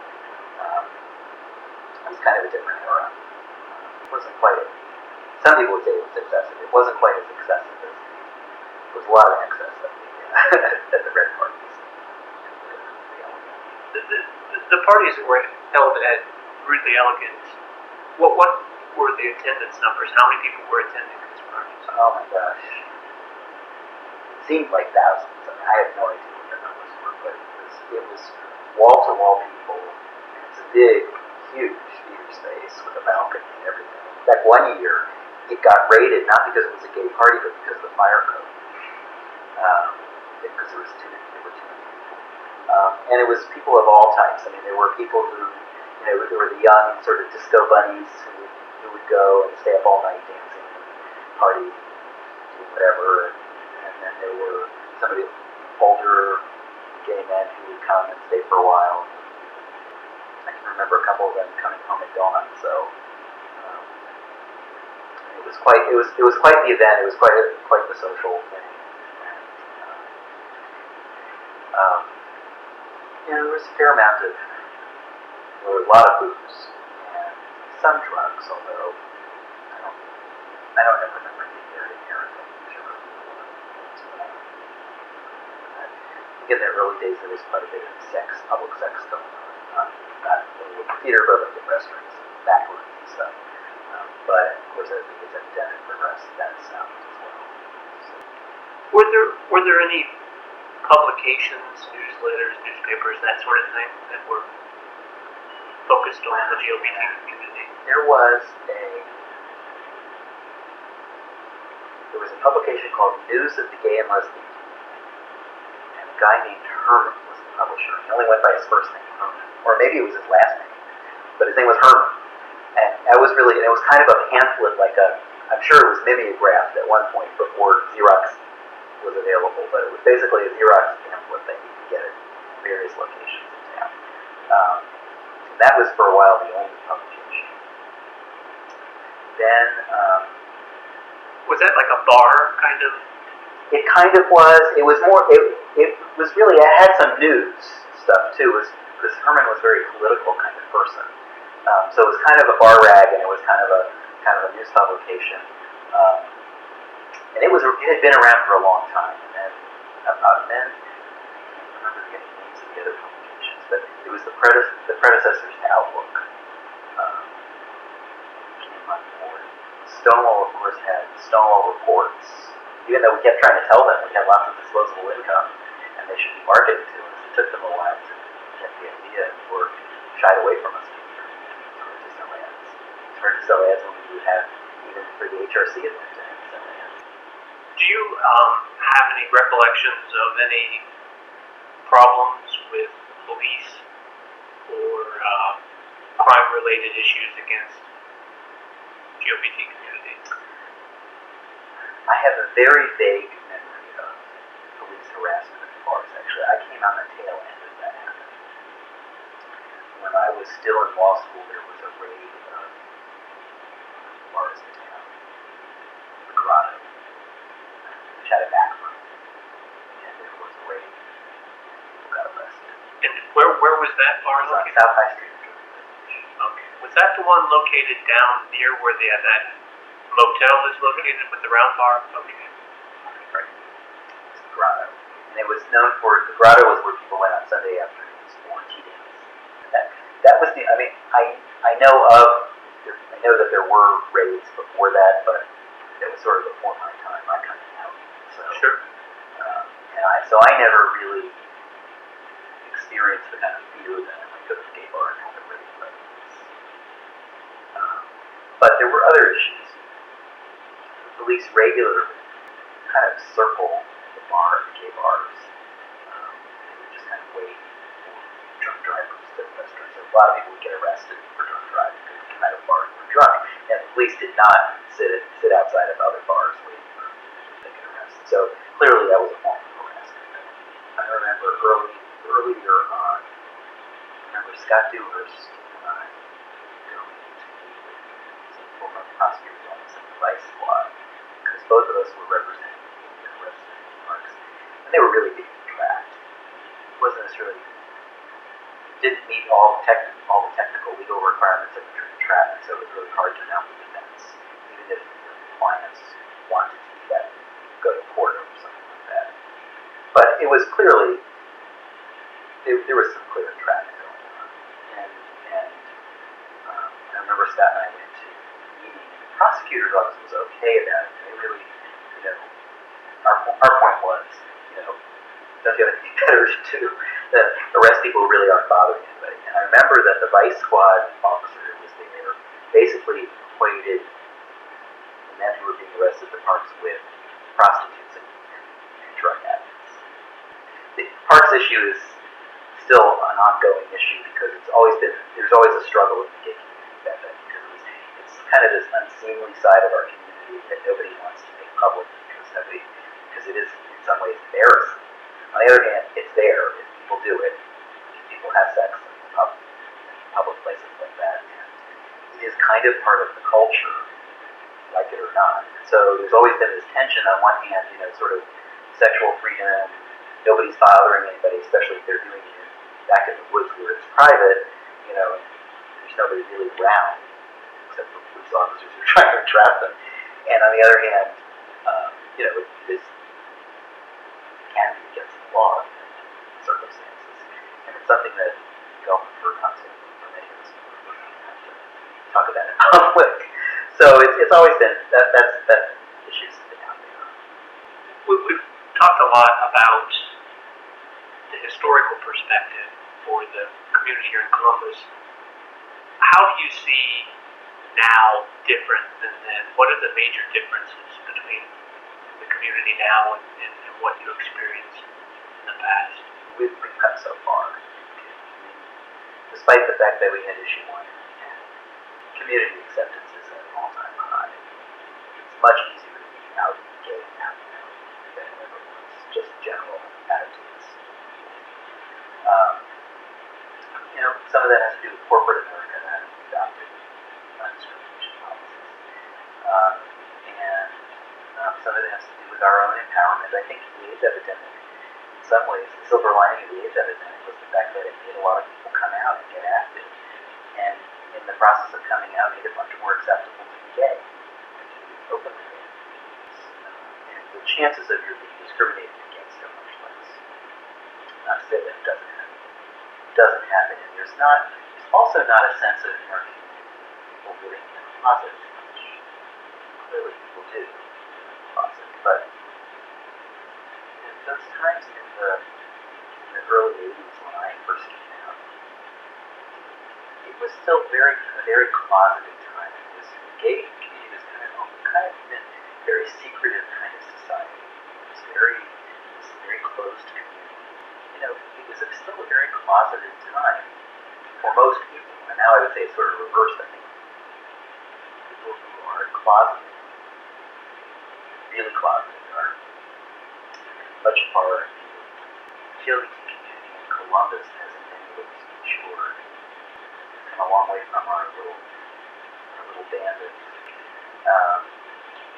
it was kind of a different era. It wasn't quite some people would say it was excessive. It wasn't quite as excessive as there was a lot of excess at the red parties. The parties that were held at Rudely Elegant, what were the attendance numbers? How many people were attending these parties? Oh my gosh. It seemed like thousands. I mean, I have no idea what the numbers were, but it was wall-to-wall people. And it's a big, huge theater space with a balcony and everything. In fact, one year, it got raided, not because it was a gay party, but because of the fire code. Because there were too many people. And it was people of all types. I mean, there were people who, there were the young sort of disco bunnies who would go and stay up all night dancing and party, do whatever. And then there were some of the older gay men who would come and stay for a while. I can remember a couple of them coming home at dawn. So it was quite the event. It was quite the social thing. There was a fair amount of, there were a lot of booze and some drugs, although I don't ever remember being there to hear anything. Sure. In the early days, there was quite a bit of public sex going on. Not in the theater, but like in restaurants, back rooms and stuff. But of course, I think as the epidemic progressed, that stopped as well. So. Were there any publications, newsletters, newspapers, that sort of thing that were focused on the LGBT community? There was was a publication called News of the Gay and Lesbian, and a guy named Herman was the publisher. He only went by his first name, Herman, or maybe it was his last name, but his name was Herman. And that was really, and it was kind of a pamphlet, like I'm sure it was mimeographed at one point before Xerox was available, but it was basically a Xerox pamphlet that you could get at various locations in town. That was for a while the only publication. Then, was that like a bar kind of? it kind of was. It was more. It was really. It had some news stuff too. It was because Herman was a very political kind of person. So it was kind of a bar rag, and it was kind of a news publication. And it had been around for a long time. And then I can't remember the names of the other publications, but it was the predecessors to Outlook. Came on board. Stonewall, of course, had Stonewall Reports. Even though we kept trying to tell them we had lots of disposable income and they should be marketed to us, it took them a while to get the idea or shied away from us. It's hard to sell ads. It's hard to sell ads when we would have, even for the HRC event, to have to sell ads. Do you have any recollections of any problems with police or crime-related issues against LGBT communities? I have a very vague memory of police harassment at bars, actually. I came on the tail end of that happening. When I was still in law school, there was a raid of bars in town. The Grotto, which had a back room. And there was a raid. People got arrested. And where was that bar It was on located? South High Street. Okay. Was that the one located down near where they had that motel is located with the round bar? Okay. Right. It's the Grotto. And it was known for, the Grotto was where people went on Sunday afternoons for tea dance. That was the, I know that there were raids before that, but it was sort of before my time. I kind of know. So, Sure. So I never really experienced the kind of fear that I might go to the gay bar and have a raid. But there were other issues. The police regularly kind of circle the bar, the gay bars. They would just kind of wait for drunk drivers to restaurants. So a lot of people would get arrested for drunk driving because they came out of bars and were drunk. And the police did not sit outside of other bars waiting for them to get arrested. So clearly that was a form of harassment. I remember earlier on, Scott Dewhurst and I going to meet with some former prosecutor's office and the vice squad, because both of us were representing the resident parks, and they were really being tracked. It wasn't necessarily, didn't meet all the technical legal requirements of traffic, so it was really hard to announce the defense, even if the clients wanted to do that, go to court or something like that. But it was clearly, there was some clear traffic going on. And I remember Scott and I went to a meeting, and the prosecutor's office was okay about it. They really, our point was, don't you have anything better to do than arrest people who really aren't bothering anybody? And I remember that the vice squad officer who was there basically equated the men who were being arrested at the parks with prostitutes and drug addicts. The parks issue is still an ongoing issue because there's always a struggle in the gay community about that, because it's kind of this unseemly side of our community that nobody wants to make public because it is in some ways embarrassing. On the other hand, it's there if people do it. If people have sex in public places like that, and it is kind of part of the culture, like it or not. So there's always been this tension on one hand, sort of sexual freedom, nobody's bothering anybody, especially if they're doing it back in the woods where it's private, there's nobody really around, except for police officers who are trying to trap them. And on the other hand, it can be against the law in circumstances. And it's something that we often forgot to, for many of us, we have to talk about in public. So it's always been, that issue's been out there. We've talked a lot about the historical perspective for the community here in Columbus. How do you see now different than then? What are the major differences between community now and what you experienced in the past? We've come so far. Despite the fact that we had issue one, and community acceptance is at an all-time high. It's much easier to be out gay now than it ever was. Just general attitudes. Some of that has to do with corporate America that has adopted non-discrimination policies. And some of it has to do with our own empowerment. I think the AIDS epidemic, in some ways, the silver lining of the AIDS epidemic was the fact that it made a lot of people come out and get active. And in the process of coming out, made it much more acceptable to be gay, to openly gay. And the chances of your being discriminated against are much less. Not to say that it doesn't happen, and there's also not a sense of people living in a closet too much. Clearly people do closet, but in those times in the early 80s when I first came out, it was still a very closeted time. It was gay community was kind of a very secretive kind of society. It was very closed community. It was still a very closeted time for most people. And now I would say it's sort of reversed. I think people who are closeted, really closeted, are much farther. The LGBT community in Columbus has in many ways matured. It's come a long way from our little bandit.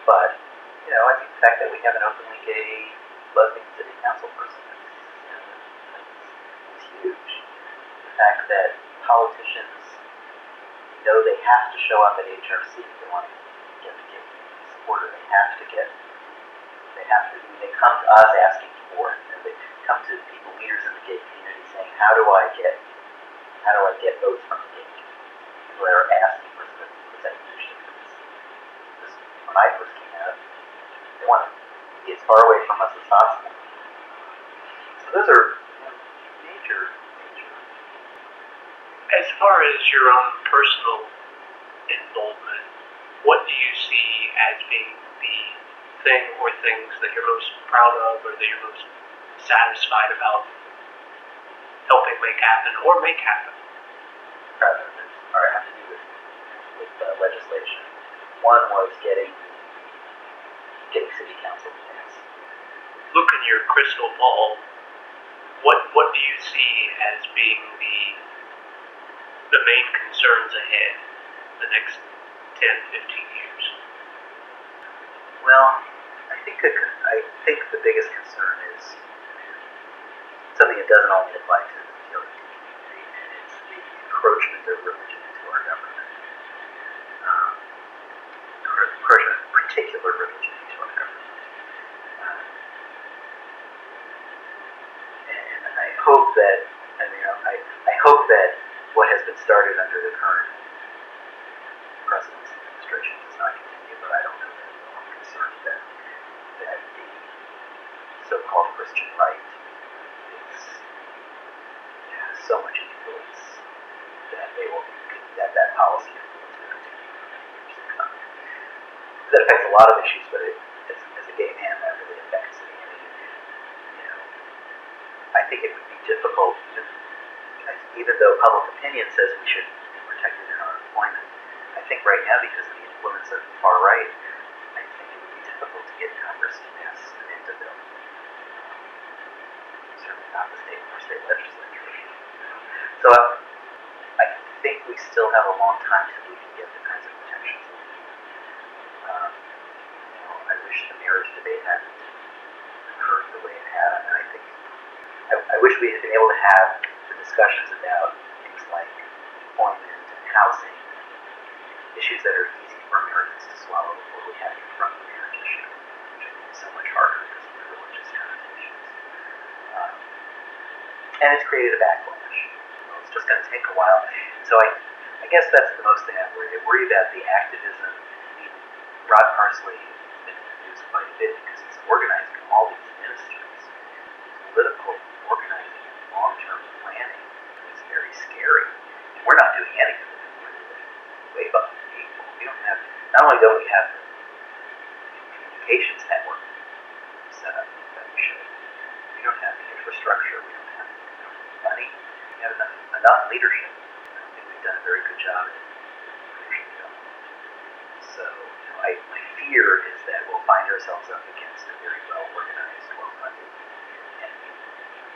But I think the fact that we have an openly gay lesbian city council person is huge. The fact that politicians know they have to show up at HRC if they want to get the gay community supported. They come to us asking for it, and they come to leaders in the gay community saying, how do I get votes from the gay community? People that are asking for representation. When I first came out, they want to be as far away from us as possible. So those are major. As far as your own personal involvement, what do you see as being the thing or things that you're most proud of or that you're most satisfied about helping make happen or make happen? Proud of it, or have to do with legislation. One was getting city council to pass. Look in your crystal ball. What do you see as being the main concerns ahead the next 10, 15 years? Well, I think the biggest concern is something that doesn't only apply to the LGBT community, and it's the encroachment of religion into our government. Encroachment of particular religion into our government. And I hope that what has been started under the current president's administration does not continue, but I don't know that I'm concerned that the so-called Christian right has so much influence that policy influence will continue for many years to come. That affects a lot of issues, but as a gay man, that really affects me. I think it would be difficult, even though public opinion says we should be protected in our employment. I think right now, because of the influence of the far right, I think it would be difficult to get Congress to pass an ENTA bill. Certainly not the state legislature. So I think we still have a long time till we can get the kinds of protections we need. I wish the marriage debate hadn't occurred the way it had. I mean, I wish we had been able to have the discussions about things like employment and housing, issues that are easy for Americans to swallow before we had to confront the marriage issue, which I think is so much harder because of the religious connotations. And it's created a backlash. It's just going to take a while. So I guess that's the most thing I worry. I worry about the activism. Rod Parsley has been introduced quite a bit because he's organizing all these ministries. Political organizing and long-term planning is very scary. And we're not doing any of it. We're way behind the people. We don't have, not only don't we have the communications network we have enough leadership. I think we've done a very good job at leadership development. So, my fear is that we'll find ourselves up against a very well organized, well funded, and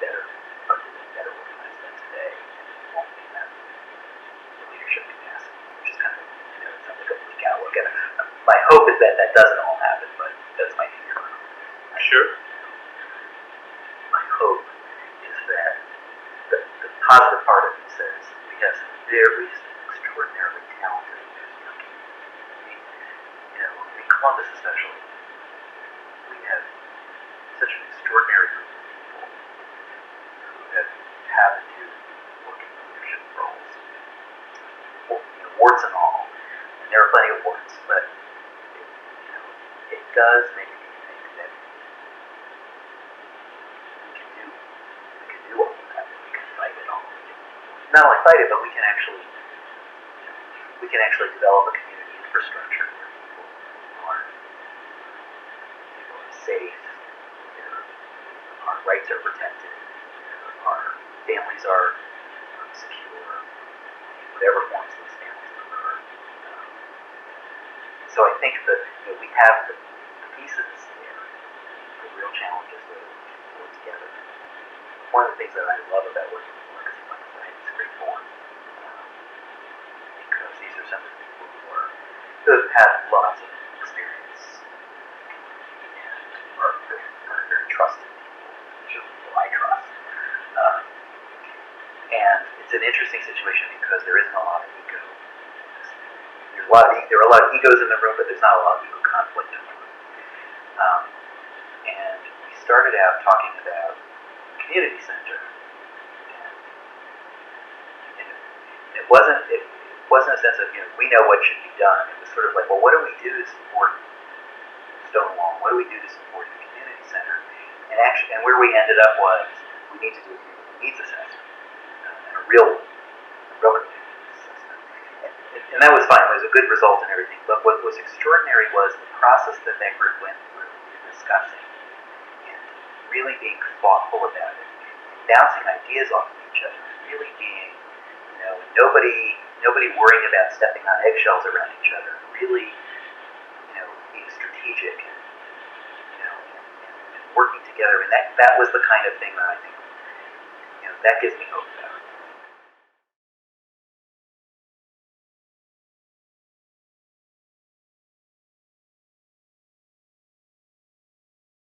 better funded and better organized than today. And won't be that the leadership capacity, which is kind of, it's not like a bleak outlook. And my hope is that that doesn't all happen, but that's my fear. Sure. My hope is that the positive part of it says we have some very extraordinarily talented young people. In Columbus especially, we have such an extraordinary group of people who have happened to work in leadership roles, warts and all. And there are plenty of warts, but it does make me think that we can do all of that. We can fight it all. Not only fight it, but we can actually develop a community infrastructure where people are safe, our rights are protected, our families are secure, whatever forms those families prefer. So I think that we have the pieces there. The real challenge is to pull it together. One of the things that I love about working with organizations like that is great form, because these are some of the people who have had lots of experience and are very trusted people, which is people I trust. And it's an interesting situation because there isn't a lot of ego. There are a lot of egos in the room, but there's not a lot of ego conflict in the room. And we started out talking about community center, and it wasn't a sense of we know what should be done. It was sort of like, well, what do we do to support Stonewall? What do we do to support the community center? And where we ended up was we need to do a needs assessment and a real community assessment, and that was fine. It was a good result and everything. But what was extraordinary was the process that group went through in discussing and really being thoughtful about it, bouncing ideas off of each other, really being, nobody worrying about stepping on eggshells around each other, really, being strategic and working together. And that was the kind of thing that I think, that gives me hope about